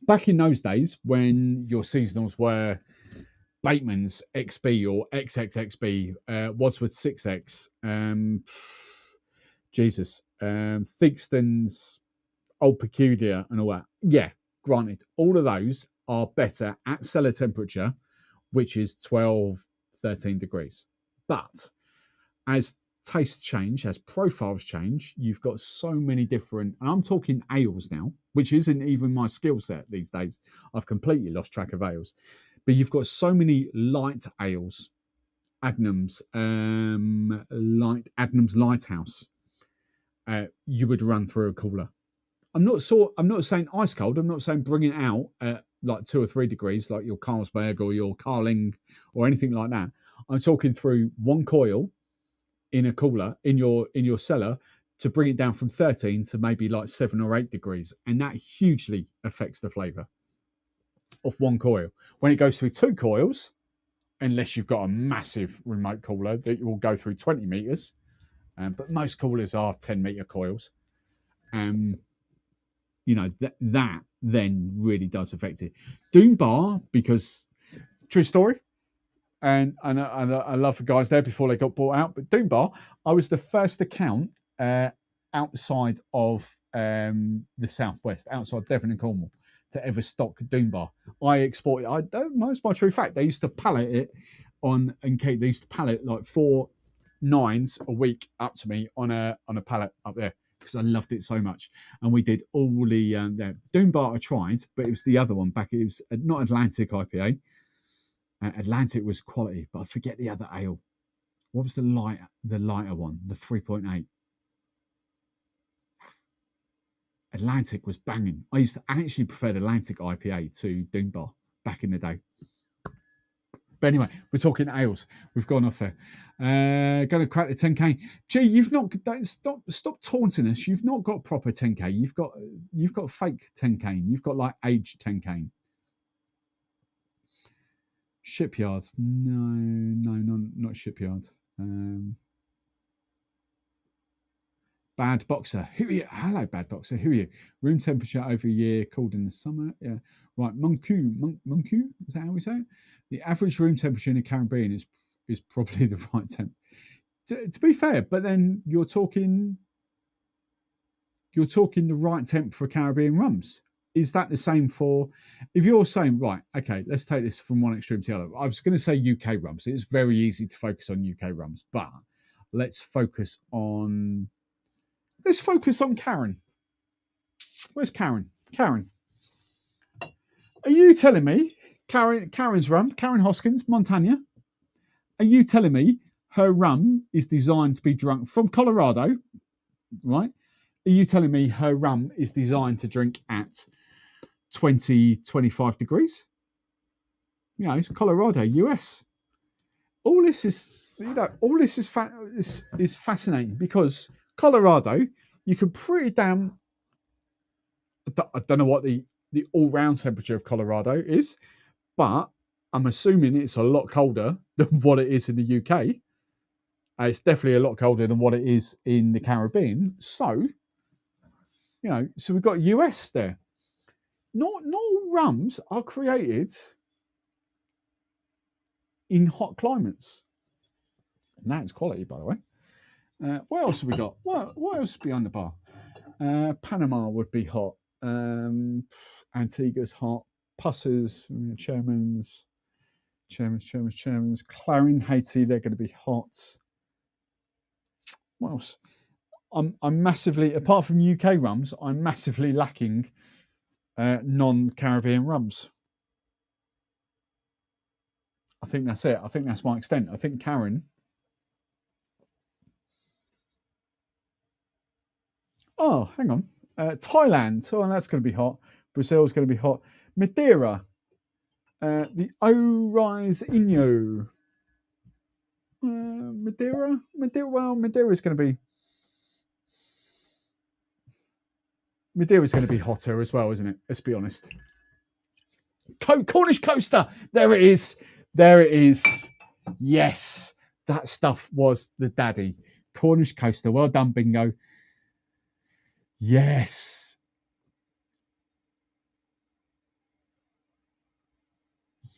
back in those days when your seasonals were Bateman's XB or XXXB, Wadsworth 6X, Jesus, Theakston's Old Peculiar and all that. Yeah, granted, all of those are better at cellar temperature, which is 12, 13 degrees. But as tastes change, as profiles change, you've got so many different, and I'm talking ales now, which isn't even my skill set these days. I've completely lost track of ales. But you've got so many light ales, Adnams, like Adnams Lighthouse, you would run through a cooler. I'm not saying ice cold. I'm not saying bring it out at like 2 or 3 degrees, like your Carlsberg or your Carling or anything like that. I'm talking through one coil in a cooler in your cellar to bring it down from 13 to maybe like 7 or 8 degrees, and that hugely affects the flavour of one coil. When it goes through 2 coils, unless you've got a massive remote cooler that will go through 20 meters, but most coolers are 10-meter coils. You know, that then really does affect it. Doom Bar, because true story, and I love the guys there before they got bought out. But Doom Bar, I was the first account outside of the southwest, outside Devon and Cornwall, to ever stock Doom Bar. I exported. That's my true fact. They used to pallet it on and Kate. They used to pallet like 4 9s a week up to me on a pallet up there, because I loved it so much. And we did all the Doom Bar I tried, but it was the other one back. It was not Atlantic IPA. Atlantic was quality, but I forget the other ale. What was the lighter one? The 3.8. Atlantic was banging. I actually preferred Atlantic IPA to Doom Bar back in the day. But anyway, we're talking ales. We've gone off there. Going to crack the 10K. Gee, you've not stop taunting us. You've not got proper 10K. You've got fake 10K. You've got like aged 10K. Shipyard. No, not Shipyard. Bad Boxer. Who are you? Hello, Bad Boxer. Who are you? Room temperature over a year, cooled in the summer. Yeah. Right. Monku. Is that how we say it? The average room temperature in the Caribbean is probably the right temp. To be fair, but then you're talking the right temp for Caribbean rums. Is that the same for, if you're saying, right, okay, let's take this from one extreme to the other. I was going to say UK rums. It's very easy to focus on UK rums, but let's focus on Karen. Where's Karen? Karen, are you telling me Karen's rum, Karen Hoskins, Montana, are you telling me her rum is designed to be drunk from Colorado, right? Are you telling me her rum is designed to drink at 20, 25 degrees? You know, it's Colorado, US. All this is fascinating, because Colorado, you can pretty damn, I don't know what the all-round temperature of Colorado is, but I'm assuming it's a lot colder than what it is in the UK. It's definitely a lot colder than what it is in the Caribbean. So, you know, so we've got US there. Not all rums are created in hot climates. And that's quality, by the way. What else have we got? What else behind the bar? Panama would be hot. Antigua's hot. Pussers, chairmans. Clarin, Haiti, they're going to be hot. What else? I'm massively, apart from UK rums, I'm massively lacking non-Caribbean rums. I think that's it. I think that's my extent. I think Karen. Oh, hang on. Thailand. Oh, that's going to be hot. Brazil's going to be hot. Madeira. The O-Rise Inyo. Madeira. Well, Madeira's going to be. Madeira's going to be hotter as well, isn't it? Let's be honest. Cornish coaster. There it is. There it is. Yes, that stuff was the daddy. Cornish coaster. Well done, bingo. Yes.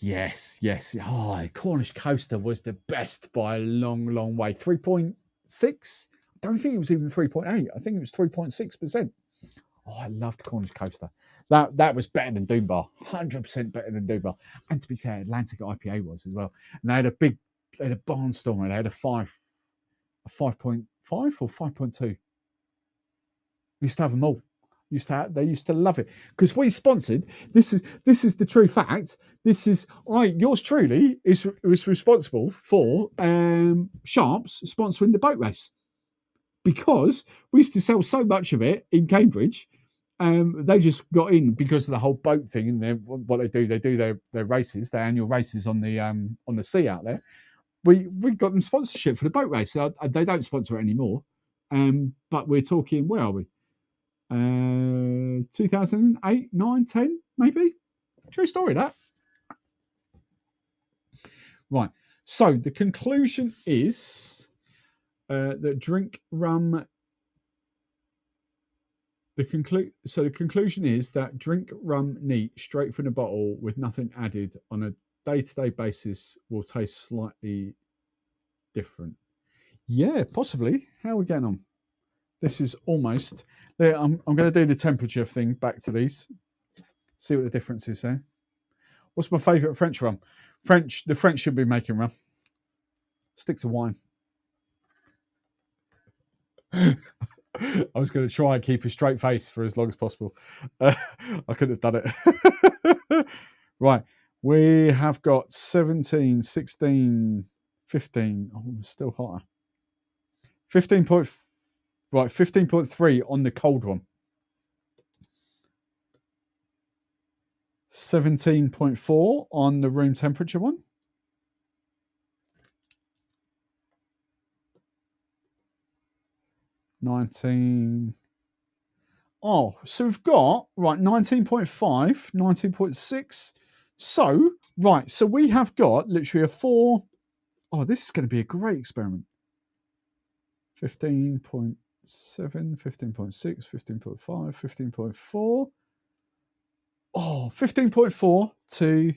Yes. Oh, Cornish coaster was the best by a long, long way. 3.6. I don't think it was even 3.8. I think it was 3.6%. Oh, I loved Cornish coaster. That was better than Doom Bar. 100% better than Doom Bar. And to be fair, Atlantic IPA was as well. And they had a barnstormer. They had a 5.5 or 5.2. We used to have them all. They used to love it because we sponsored. This is the true fact. Yours truly was responsible for Sharps sponsoring the boat race because we used to sell so much of it in Cambridge. They just got in because of the whole boat thing, and what they do their races, their annual races on the sea out there. We got them sponsorship for the boat race. They don't sponsor it anymore, but we're talking, where are we? 2008, 9, 10, maybe. True story, that. Right. So the conclusion is that drink rum. The conclusion is that drink rum neat straight from the bottle with nothing added on a day-to-day basis will taste slightly different. Yeah, possibly. How are we getting on? This is almost. I'm going to do the temperature thing back to these. See what the difference is there. What's my favourite French rum? The French should be making rum. Stick to wine. I was going to try and keep a straight face for as long as possible. I couldn't have done it. Right. We have got 17, 16, 15. Oh, still hotter. 15.3 on the cold one. 17.4 on the room temperature one. 19. Oh, so we've got, 19.5, 19.6. So, so we have got literally a 4. Oh, this is going to be a great experiment. 15.7, 15.6, 15.5, 15.4. Oh, 15.4 to...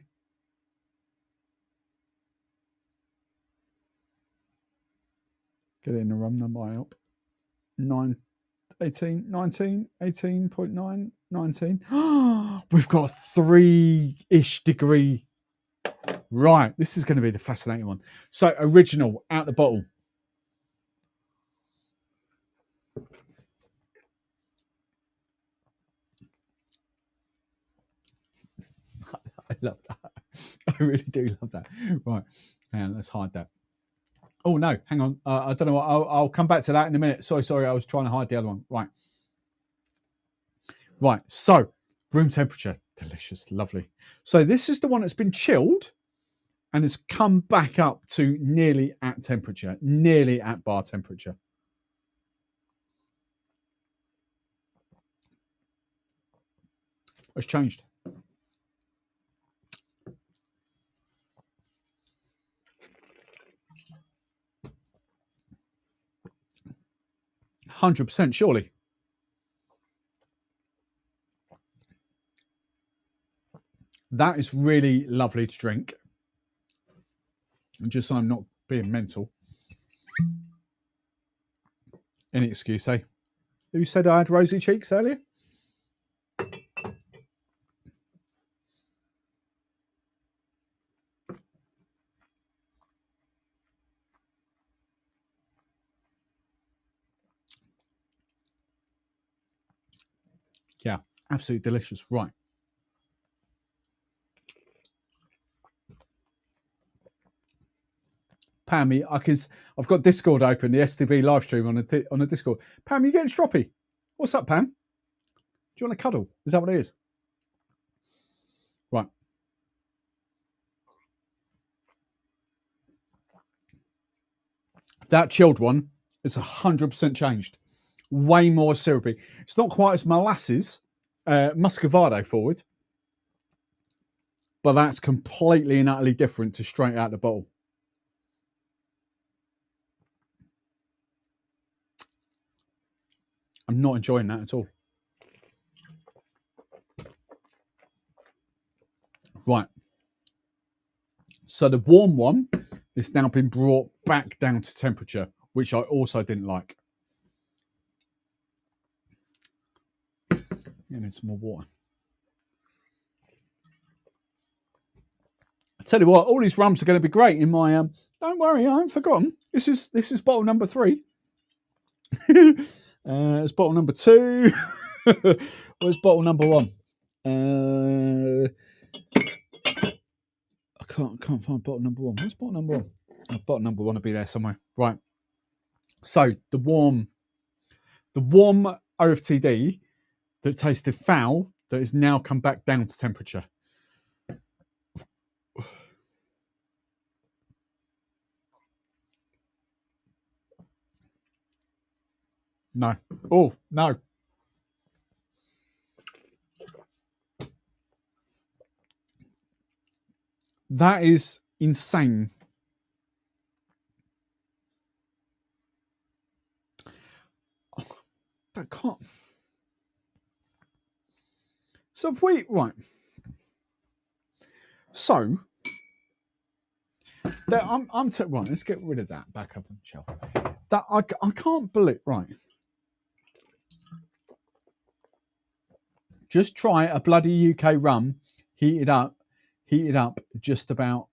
Get it in the rum, that might help. 18, 19, 18.9, 19. We've got a 3-ish degree. Right, this is going to be the fascinating one. So, original, out the bottle. I love that. I really do love that. Right, and let's hide that. Oh, no, hang on. I don't know what. I'll come back to that in a minute. Sorry. I was trying to hide the other one. Right. So, room temperature. Delicious. Lovely. So, this is the one that's been chilled and has come back up to nearly at temperature, nearly at bar temperature. It's changed. 100%, surely. That is really lovely to drink. Just so I'm not being mental. Any excuse, eh? Who said I had rosy cheeks earlier? Yeah, absolutely delicious. Right. Pam, I've got Discord open, the STB live stream on a Discord. Pam, you getting stroppy? What's up, Pam? Do you want a cuddle? Is that what it is? Right. That chilled one is 100% changed. Way more syrupy. It's not quite as molasses, muscovado forward, but that's completely and utterly different to straight out the bottle. I'm not enjoying that at all. Right. So the warm one is now been brought back down to temperature, which I also didn't like. You need some more water. I tell you what, all these rums are going to be great in my. Don't worry, I haven't forgotten. This is bottle number 3. It's bottle number 2. Where's bottle number 1? I can't find bottle number 1. Where's bottle number 1? Oh, bottle number 1 will be there somewhere. Right. So the warm OFTD that tasted foul that has now come back down to temperature. No. Oh, no. That is insane. I can't. So if we, right. So, right, let's get rid of that back up on the shelf. That I can't believe, right. Just try a bloody UK rum, heated up, just out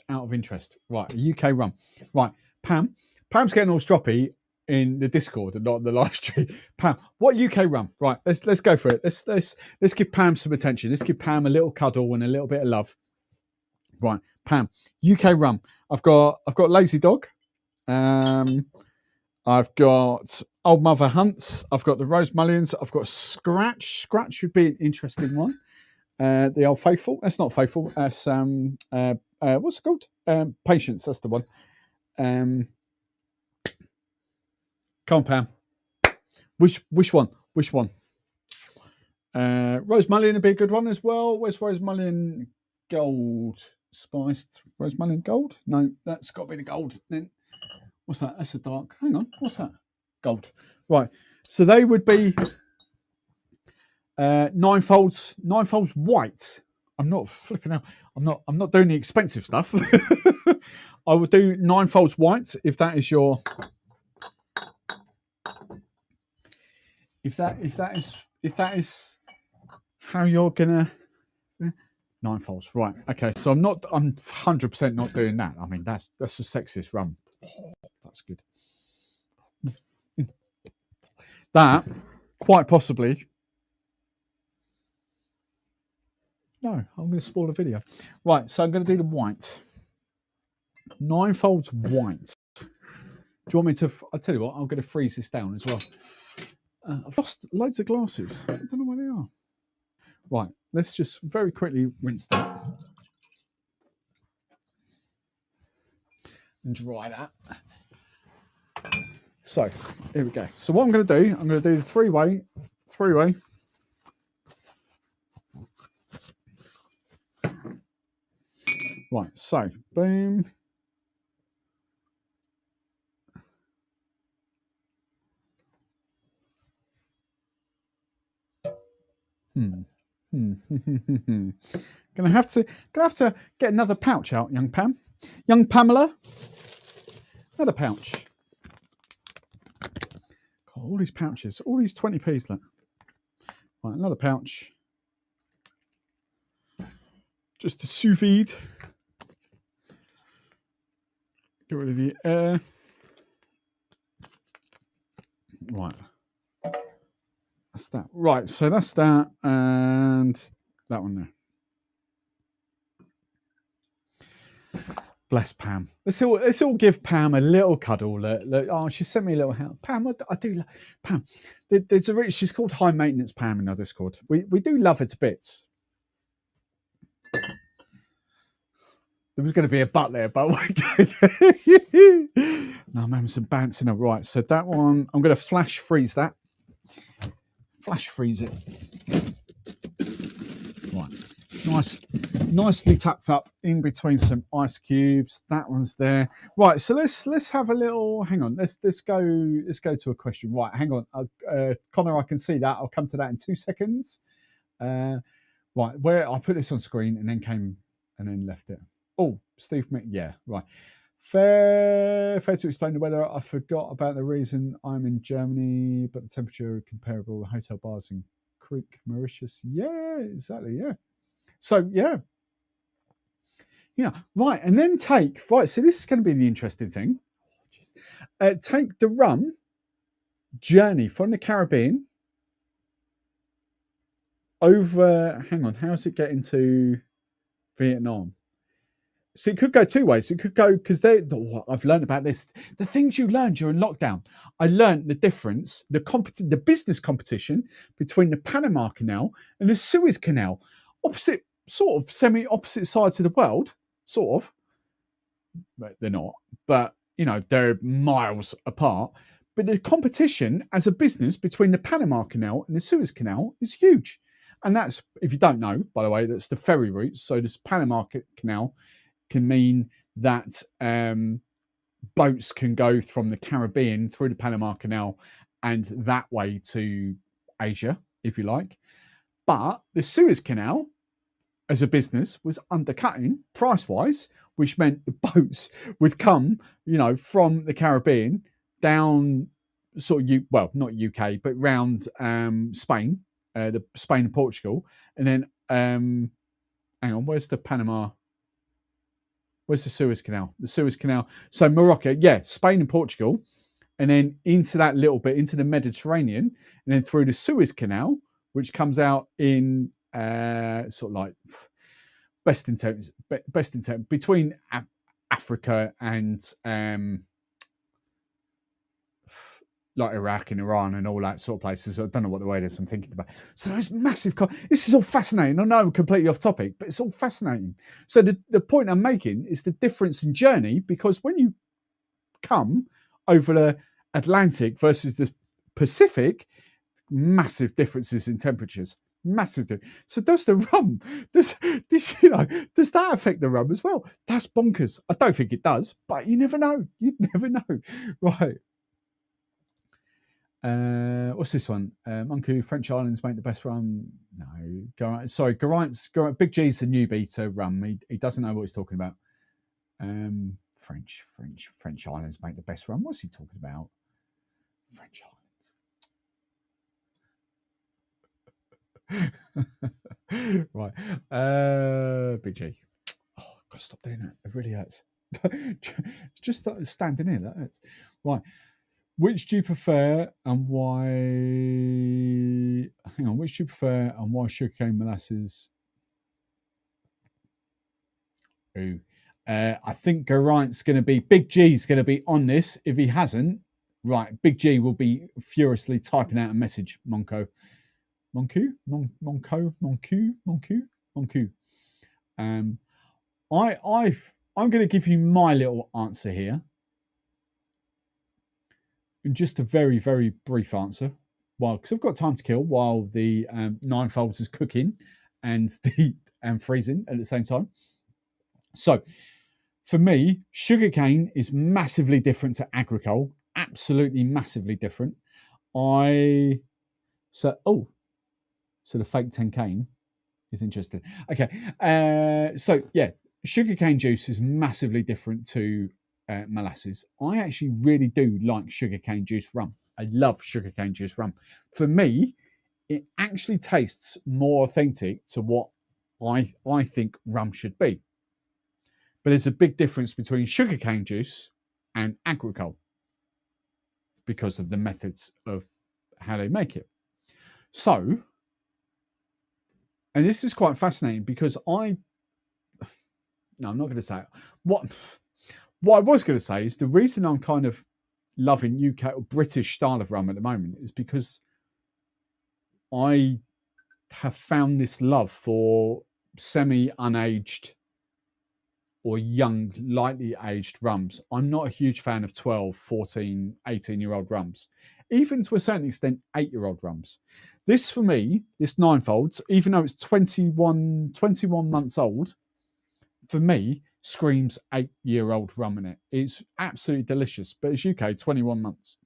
of interest. Right, a UK rum. Right, Pam's getting all stroppy in the Discord and not the live stream. Pam, what UK rum? Right, let's go for it. Let's give Pam some attention. Let's give Pam a little cuddle and a little bit of love. Right, Pam, UK rum. I've got Lazy Dog. I've got Old Mother Hunts. I've got the Rose Mullions. I've got Scratch. Scratch would be an interesting one. The Old Faithful. That's not Faithful. That's what's it called? Patience. That's the one. Come on, Pam. Which one? Which one? Rose Mullion would be a good one as well. Where's Rose Mullion Gold? Spiced Rose Mullion Gold? No, that's got to be the gold then. What's that? That's a dark. Hang on. What's that? Gold. Right. So they would be 9 folds white. I'm not flipping out. I'm not doing the expensive stuff. I would do 9 folds white if that is your. If that is how you're gonna 9 folds, right? Okay, so I'm 100% not doing that. I mean, that's the sexiest rum. That's good. That quite possibly. No, I'm going to spoil the video. Right, so I'm going to do the white. 9 folds white. Do you want me to? I'll tell you what. I'm going to freeze this down as well. I've lost loads of glasses. I don't know where they are. Right, let's just very quickly rinse that and dry that. So here we go. So what I'm going to do, I'm going to do the three-way. Right, so boom. Gonna have to get another pouch out, young Pam. Young Pamela. Another pouch. God, all these pouches, all these 20p's. Look. Right, another pouch. Just to sous vide. Get rid of the air. Right. That's that. Right, so that's that, and that one there. Bless Pam. Let's all give Pam a little cuddle. Look, oh, she sent me a little help. Pam, I do love Pam. There's a she's called High Maintenance Pam in our Discord. We do love her to bits. There was going to be a butt there, but we're good. No, I'm having some bouncing up. Right, so that one, I'm going to flash freeze that. Flash freeze it. Right, nicely tucked up in between some ice cubes. That one's there. Right, so let's have a little. Hang on, let's go to a question. Right, hang on, Connor, I can see that. I'll come to that in 2 seconds. Right, where I put this on screen and then left it. Oh, Steve, yeah, right. Fair to explain the weather. I forgot about the reason I'm in Germany, but the temperature comparable hotel bars in Crete, Mauritius. Yeah, exactly. Yeah. So yeah, right, and then right. So this is going to be the interesting thing. Take the RUM journey from the Caribbean over. Hang on, how's it getting to Vietnam? So it could go 2 ways. It could go because I've learned about this. The things you learn during lockdown. I learned the difference, the business competition between the Panama Canal and the Suez Canal. Sort of semi-opposite sides of the world, sort of. But they're not. But they're miles apart. But the competition as a business between the Panama Canal and the Suez Canal is huge. And that's, if you don't know, by the way, that's the ferry routes. So this Panama Canal can mean that boats can go from the Caribbean through the Panama Canal and that way to Asia, if you like. But the Suez Canal, as a business, was undercutting price-wise, which meant the boats would come, from the Caribbean down sort of, not UK, but round Spain, Spain and Portugal. And then, hang on, where's the Panama? Where's the Suez Canal? The Suez Canal. So Morocco, yeah, Spain and Portugal, and then into that little bit, into the Mediterranean, and then through the Suez Canal, which comes out in sort of like best intent between Africa and like Iraq and Iran and all that sort of places. I don't know what the word is I'm thinking about. So there's massive. This is all fascinating. I know I'm completely off topic, but it's all fascinating. So the point I'm making is the difference in journey, because when you come over the Atlantic versus the Pacific, massive differences in temperatures. Massive difference. So does the RUM? Does that affect the RUM as well? That's bonkers. I don't think it does, but you never know. You'd never know, right? What's this one? Monku, French islands make the best rum. No, Geraint's Big G's the newbie to rum. He doesn't know what he's talking about. French islands make the best rum. What's he talking about? French islands. Right. Big G. Oh, I've got to stop doing that. It really hurts. Just standing here. That hurts. Right. Which do you prefer and why? Hang on. Which do you prefer and why sugarcane molasses? Ooh. I think Geraint's going to be, Big G's going to be on this. If he hasn't, right, Big G will be furiously typing out a message. Monku. I'm going to give you my little answer here. And just a very, very brief answer. Well, because I've got time to kill while the ninefolds is cooking and freezing at the same time. So, for me, sugarcane is massively different to agricole. Absolutely massively different. So the fake 10 cane is interesting. Okay. So yeah, sugarcane juice is massively different to molasses. I actually really do like sugarcane juice rum. I love sugarcane juice rum. For me, it actually tastes more authentic to what I think rum should be. But there's a big difference between sugarcane juice and agricole because of the methods of how they make it. So, and this is quite fascinating because I'm not going to say it. What I was going to say is the reason I'm kind of loving UK or British style of rum at the moment is because I have found this love for semi-unaged or young, lightly aged rums. I'm not a huge fan of 12, 14, 18-year-old rums. Even to a certain extent, 8-year-old rums. This, for me, this Ninefolds, even though it's 21 months old, for me, screams 8-year-old rum in it. It's absolutely delicious, but it's UK, 21 months.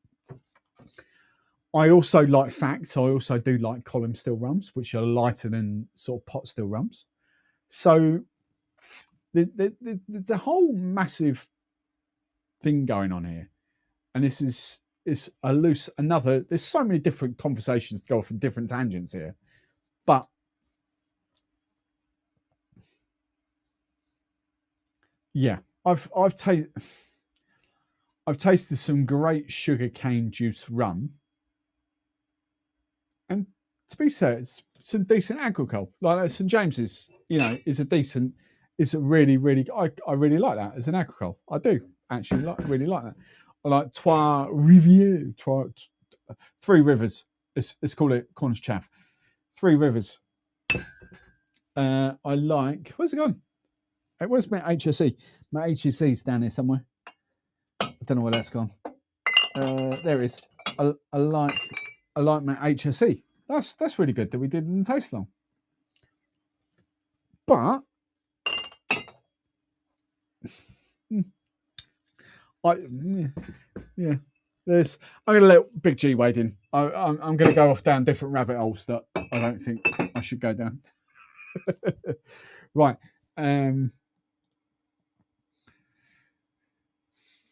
I also like Fact. I also do like column still rums, which are lighter than sort of pot still rums. So there's a whole massive thing going on here, and this is a loose another. There's so many different conversations to go off in different tangents here, but yeah, I've tasted some great sugarcane juice rum, and to be fair, it's some decent agricole. Like St James's, is a decent. It's a really, really. I really like that as an agricole. I do actually really like that. I like Trois Rivières, Three Rivers. Let's call it Cornish chaff. Three Rivers. I like. Where's it gone? Where's my HSE? My HSE's down here somewhere. I don't know where that's gone. There it is. I like my HSE. That's really good that we didn't taste long. But I'm going to let Big G wade in. I'm going to go off down different rabbit holes that I don't think I should go down. Right.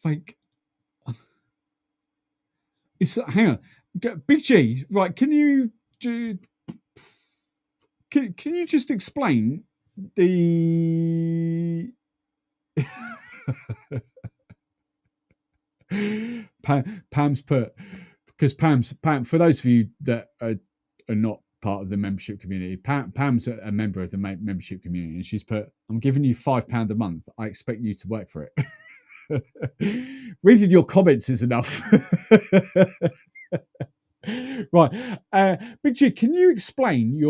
Fake. Hang on. Big G, right, can you just explain the Pam's put, because Pam, for those of you that are not part of the membership community, Pam's a member of the membership community, and she's put, I'm giving you £5 a month. I expect you to work for it. Reading your comments is enough. Right. Big G, can you explain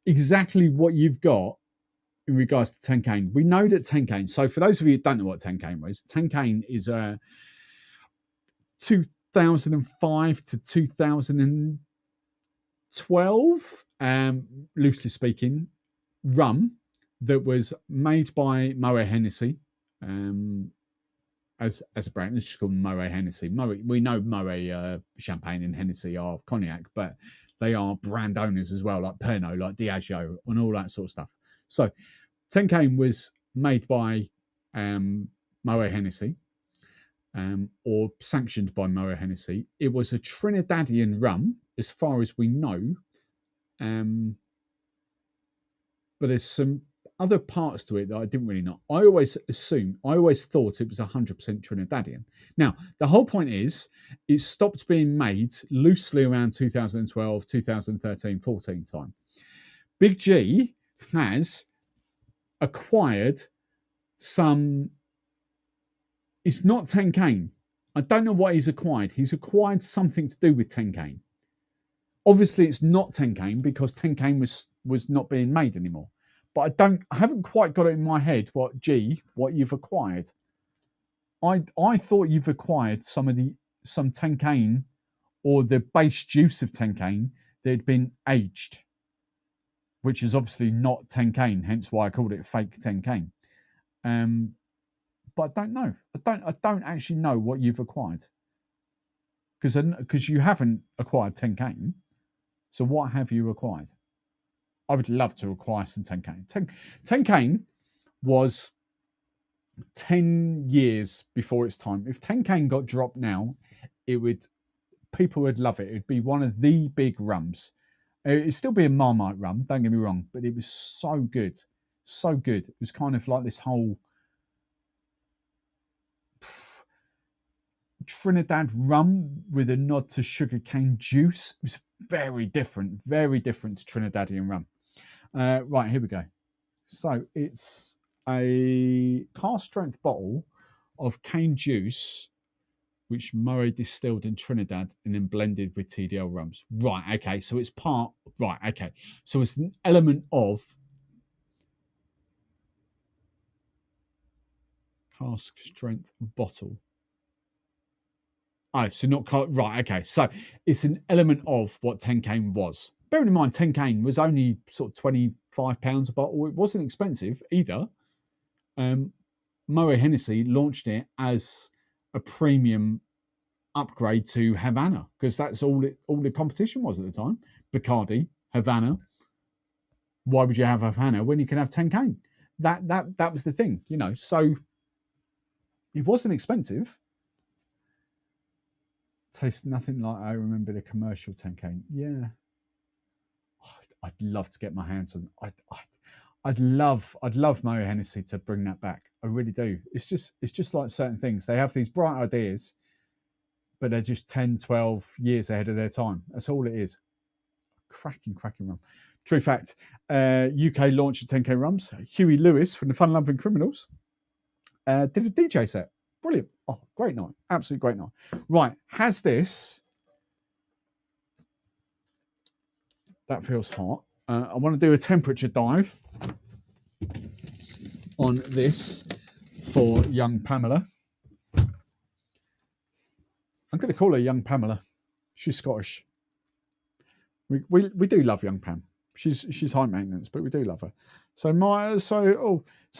exactly what you've got in regards to Tenkane? We know that Tenkane, so for those of you who don't know what Tenkane was, Tenkane is a 2005 to 2012, loosely speaking, rum that was made by Moet Hennessy, as a brand. It's just called Moet Hennessy. We know Moet champagne and Hennessy are cognac, but they are brand owners as well, like Pernod, like Diageo, and all that sort of stuff. So Tenkane was made by Moet Hennessy, or sanctioned by Moet Hennessy. It was a Trinidadian rum, as far as we know, but there's some other parts to it that I didn't really know. I always thought it was 100% Trinidadian. Now, the whole point is it stopped being made loosely around 2012, 2013, 14 time. Big G has acquired some. It's not Tenkane. I don't know what he's acquired. He's acquired something to do with Tenkane. Obviously, it's not Tenkane because Tenkane was not being made anymore. But I haven't quite got it in my head what you've acquired. I thought you've acquired some Tenkane, or the base juice of Tenkane that had been aged, which is obviously not Tenkane, hence why I called it fake Tenkane. But I don't know. I don't actually know what you've acquired, because you haven't acquired Tenkane. So what have you acquired? I would love to acquire some Tenkane. Tenkane was 10 years before its time. If 10K got dropped now, people would love it. It'd be one of the big rums. It'd still be a Marmite rum, don't get me wrong, but it was so good. So good. It was kind of like this whole Trinidad rum with a nod to sugarcane juice. It was very different to Trinidadian rum. Right, here we go. So it's a cask strength bottle of cane juice, which Murray distilled in Trinidad and then blended with TDL rums. Right, okay. So it's So it's an element of cask strength bottle. Oh, so not right, okay. So it's an element of what 10K was. Bearing in mind, 10K was only sort of £25 a bottle. It wasn't expensive either. Moët Hennessy launched it as a premium upgrade to Havana because that's all the competition was at the time. Bacardi, Havana. Why would you have Havana when you can have 10K? That was the thing, you know. So it wasn't expensive. Tastes nothing like I remember the commercial 10K. Yeah, I'd love to get my hands on. I'd love Moët Hennessy to bring that back. I really do. It's just like certain things. They have these bright ideas, but they're just 10, 12 years ahead of their time. That's all it is. Cracking rum. True fact, UK launch of 10K rums. Huey Lewis from the Fun Loving Criminals did a DJ set. Brilliant. Oh, great night. Absolutely great night. Right, has this. That feels hot. I want to do a temperature dive on this for young Pamela. I'm going to call her young Pamela. She's Scottish. We do love young Pam. She's high maintenance, but we do love her. So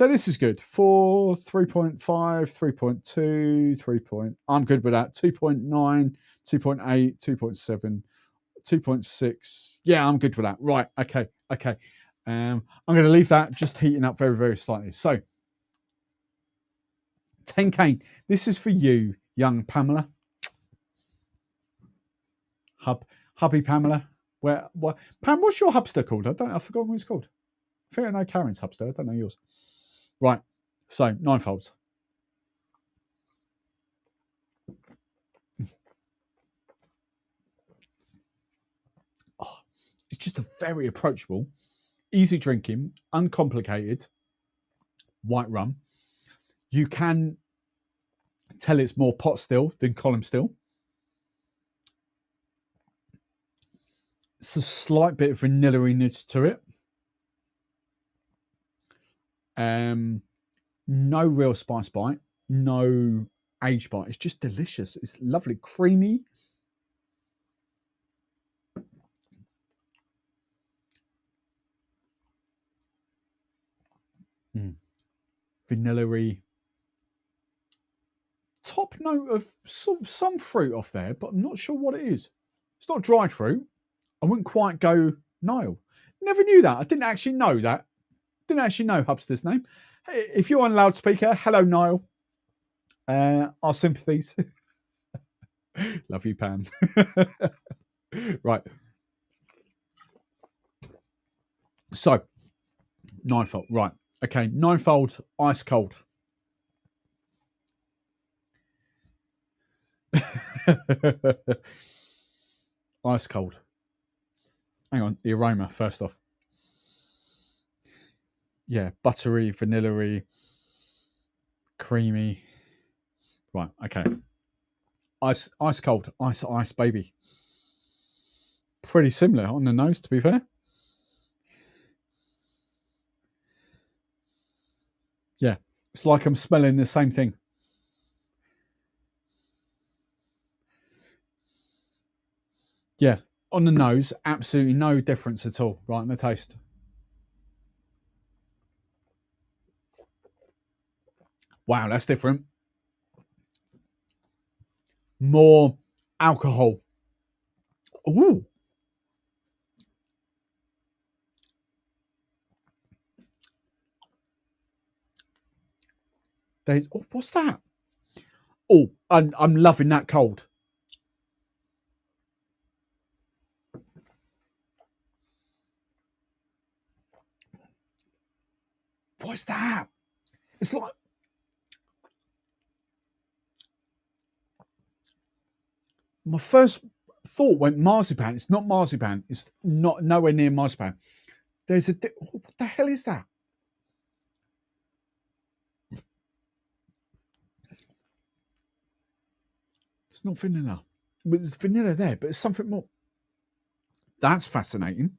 this is good. 4, 3.5, 3.2, 3. I'm good with that. 2.9, 2.8, 2.7, 2.6. Yeah, I'm good with that. Right. Okay. I'm going to leave that just heating up very, very slightly. So 10K. This is for you, young Pamela. Hubby Pamela. Pam, what's your hubster called? I forgot what it's called. I think I know Karen's hubster. I don't know yours. Right. So 9 folds. Oh, it's just a very approachable, easy drinking, uncomplicated white rum. You can tell it's more pot still than column still. It's a slight bit of vanilla-iness to it. No real spice bite, no age bite. It's just delicious. It's lovely, creamy. Vanilla-y. Top note of some fruit off there, but I'm not sure what it is. It's not dried fruit. I wouldn't quite go Niall. Never knew that. I didn't actually know that. Didn't actually know Hubster's name. Hey, if you're on loudspeaker, hello, Niall. Our sympathies. Love you, Pam. Right. So, 9-fold. Right. Okay, 9-fold, ice cold. Ice cold. Hang on, the aroma first off. Yeah, buttery, vanilla-y, creamy. Right, okay. Ice cold, ice baby. Pretty similar on the nose, to be fair. Yeah, it's like I'm smelling the same thing. Yeah, on the nose, absolutely no difference at all. Right, in the taste. Wow, that's different. More alcohol. Ooh. There's, oh, what's that? Oh, I'm loving that cold. What's that? It's like, my first thought went marzipan. It's not marzipan. It's not nowhere near marzipan. There's a, what the hell is that? It's not vanilla. There's vanilla there, but it's something more. That's fascinating.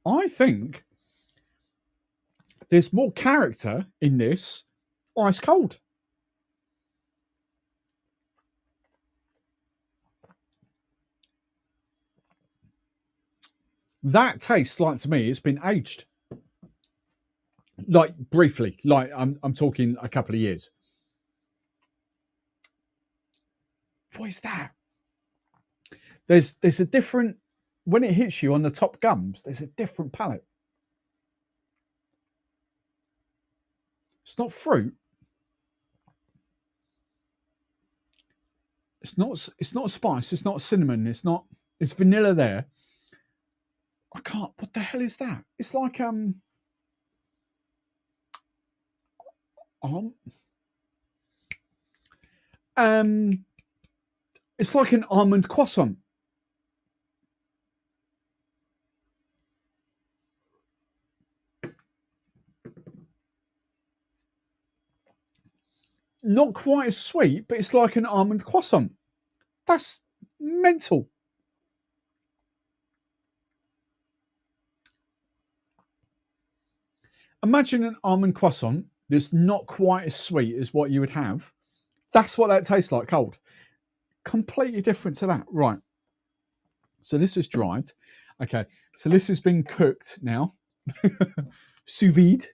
I think there's more character in this ice cold. That tastes like, to me, it's been aged. Like briefly, like I'm talking a couple of years. What is that? There's a different, when it hits you on the top gums, there's a different palate. It's not fruit. It's not spice. It's not cinnamon. It's vanilla there. I can't. What the hell is that? It's like it's like an almond croissant. Not quite as sweet, but it's like an almond croissant. That's mental. Imagine an almond croissant that's not quite as sweet as what you would have. That's what that tastes like cold. Completely different to that. Right. So this is dried. Okay. So this has been cooked now. Sous vide.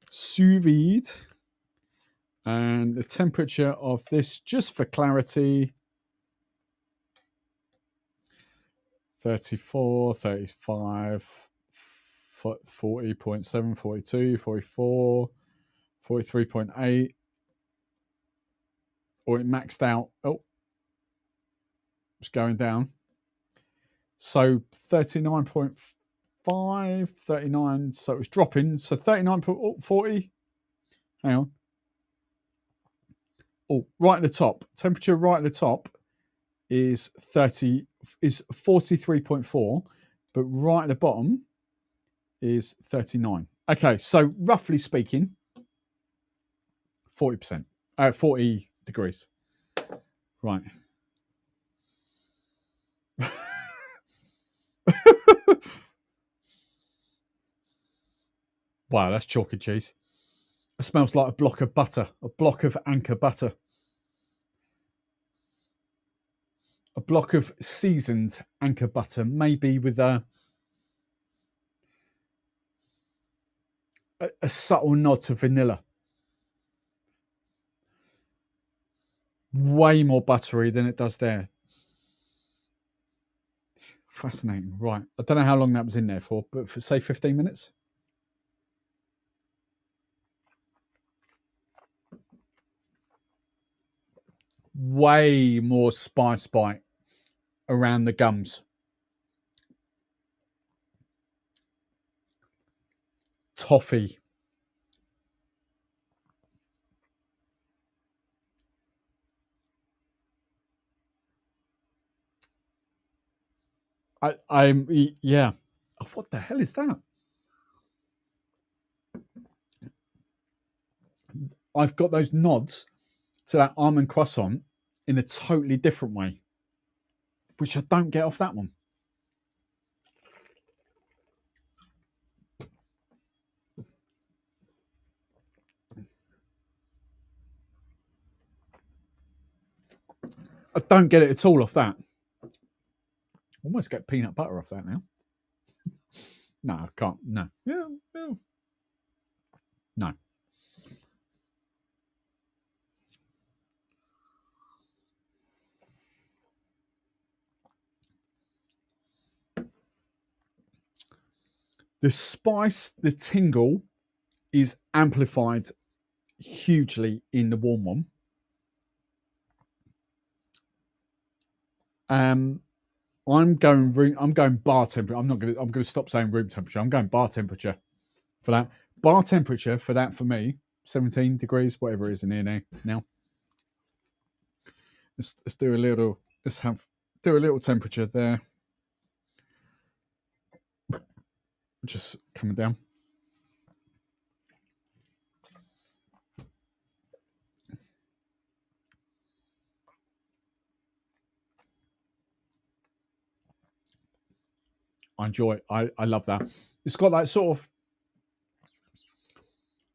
Sous vide. And the temperature of this, just for clarity, 34, 35, 40.7, 42, 44, 43.8. Or it maxed out. Oh, it's going down. So 39.5, 39. So it was dropping. So 39.40. Hang on. Oh, right at the top. Temperature right at the top is 43.4, but right at the bottom is 39. Okay, so roughly speaking, 40%. 40 degrees. Right. Wow, that's chalk and cheese. It smells like a block of butter, a block of Anchor butter. A block of seasoned Anchor butter, maybe with a subtle nod to vanilla. Way more buttery than it does there. Fascinating. Right. I don't know how long that was in there for, but for say 15 minutes. Way more spice bite around the gums. Toffee. I'm yeah. Oh, what the hell is that? I've got those nods to that almond croissant in a totally different way, which I don't get off that one. I don't get it at all off that. Almost get peanut butter off that now. No, I can't. No. Yeah. No. The spice, the tingle is amplified hugely in the warm one. I'm going bar temperature. I'm going to stop saying room temperature. I'm going bar temperature for that. Bar temperature for that, for me, 17 degrees, whatever it is in here now. Let's do a little. Do a little temperature there. Just coming down. I enjoy it. I love that. It's got that sort of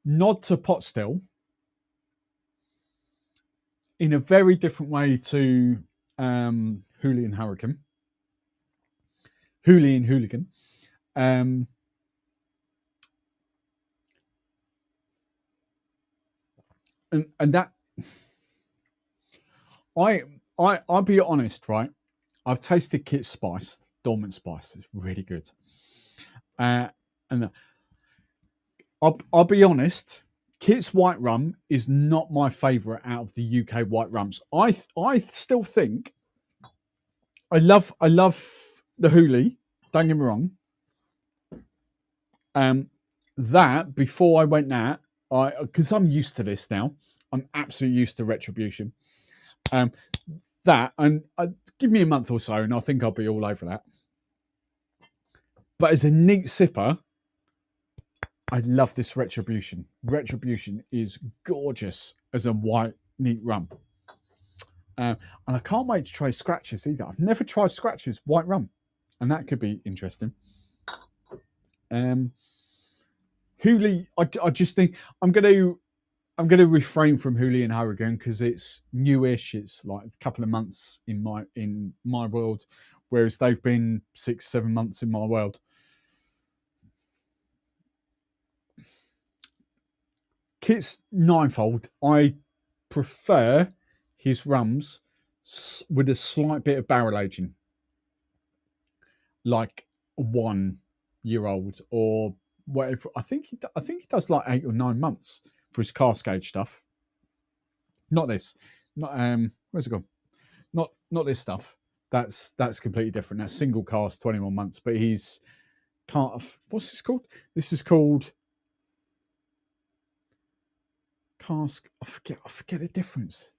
nod to pot still in a very different way to Hooli and Hurricane. Hooli and Hooligan. And that I'll be honest, right? I've tasted Kit's spice, dormant spice. It's really good. And I'll be honest, Kit's white rum is not my favourite out of the UK white rums. I still think I love the Hooli. Don't get me wrong. That before I went that, because I'm used to this now. I'm absolutely used to Retribution. That and give me a month or so, and I think I'll be all over that. But as a neat sipper, I love this Retribution. Retribution is gorgeous as a white neat rum. And I can't wait to try Scratches either. I've never tried Scratches white rum, and that could be interesting. Hooli, I just think I'm going to refrain from Hooli and Hurricane because it's newish. It's like a couple of months in my world, whereas they've been 6-7 months in my world. Kit's ninefold. I prefer his rums with a slight bit of barrel aging, like a 1 year old or whatever. I think he does like 8 or 9 months for his cask age stuff. Not this. Not where's it gone? Not this stuff. That's completely different. That's single cask, 21 months. But he's what's this called? This is called cask. I forget the difference.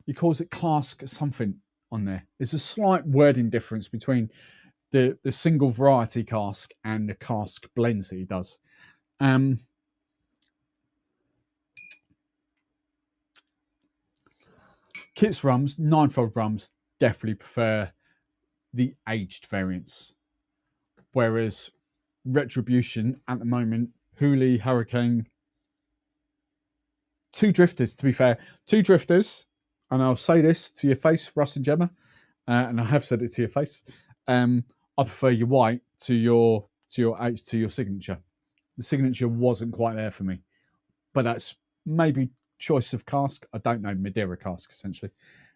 He calls it cask something on there. There's a slight wording difference between the single variety cask and the cask blends that he does. Kit's rums, ninefold rums, definitely prefer the aged variants. Whereas Retribution at the moment, Hooli, Hurricane, 2 drifters, to be fair. 2 drifters, and I'll say this to your face, Russ and Gemma, and I have said it to your face. I prefer your white to your signature. The signature wasn't quite there for me, but that's maybe choice of cask. I don't know, Madeira cask essentially.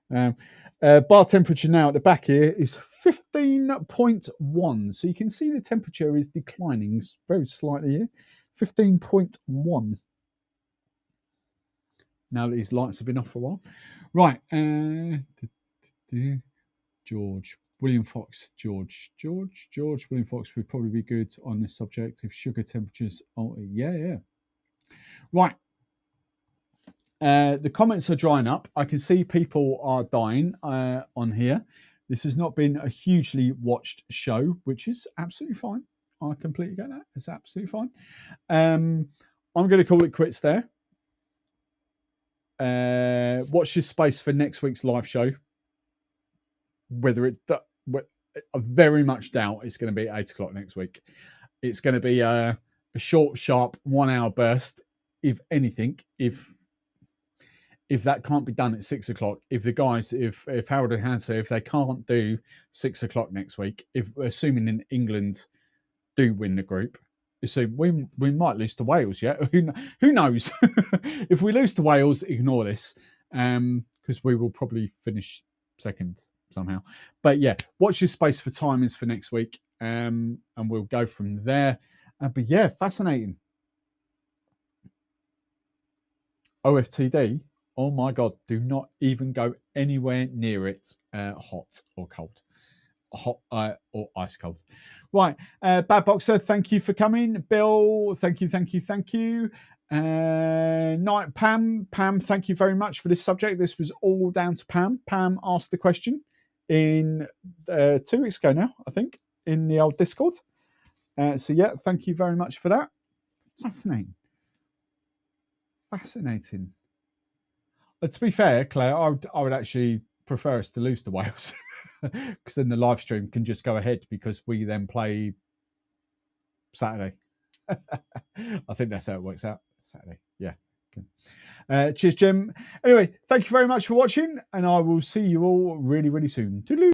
Bar temperature now at the back here is 15.1, so you can see the temperature is declining very slightly here. 15.1. Now that these lights have been off for a while. Right. George. William Fox. George. William Fox would probably be good on this subject if sugar temperatures. Oh, yeah. Right. The comments are drying up. I can see people are dying on here. This has not been a hugely watched show, which is absolutely fine. I completely get that. It's absolutely fine. I'm going to call it quits there. Watch this space for next week's live show. I very much doubt it's going to be at 8 o'clock next week. It's going to be a short, sharp 1 hour burst. If anything, if that can't be done at 6 o'clock, if the guys, if Harold and Hansa, if they can't do 6 o'clock next week, if assuming in England do win the group, so we might lose to Wales. Yeah, who knows? If we lose to Wales, ignore this, because we will probably finish second somehow. But yeah, watch your space for timings for next week, and we'll go from there. But yeah, fascinating. OFTD. Oh my God, do not even go anywhere near it, hot or cold. Hot or ice cold. Right, Bad Boxer, thank you for coming. Bill, thank you. Night Pam, thank you very much for this subject. This was all down to Pam. Pam asked the question in 2 weeks ago now, I think, in the old Discord. So yeah, thank you very much for that. Fascinating. To be fair, Claire, I would actually prefer us to lose to Wales because then the live stream can just go ahead because we then play Saturday. I think that's how it works out. Saturday, yeah. Cheers, Jim. Anyway, thank you very much for watching, and I will see you all really, really soon. Toodaloo.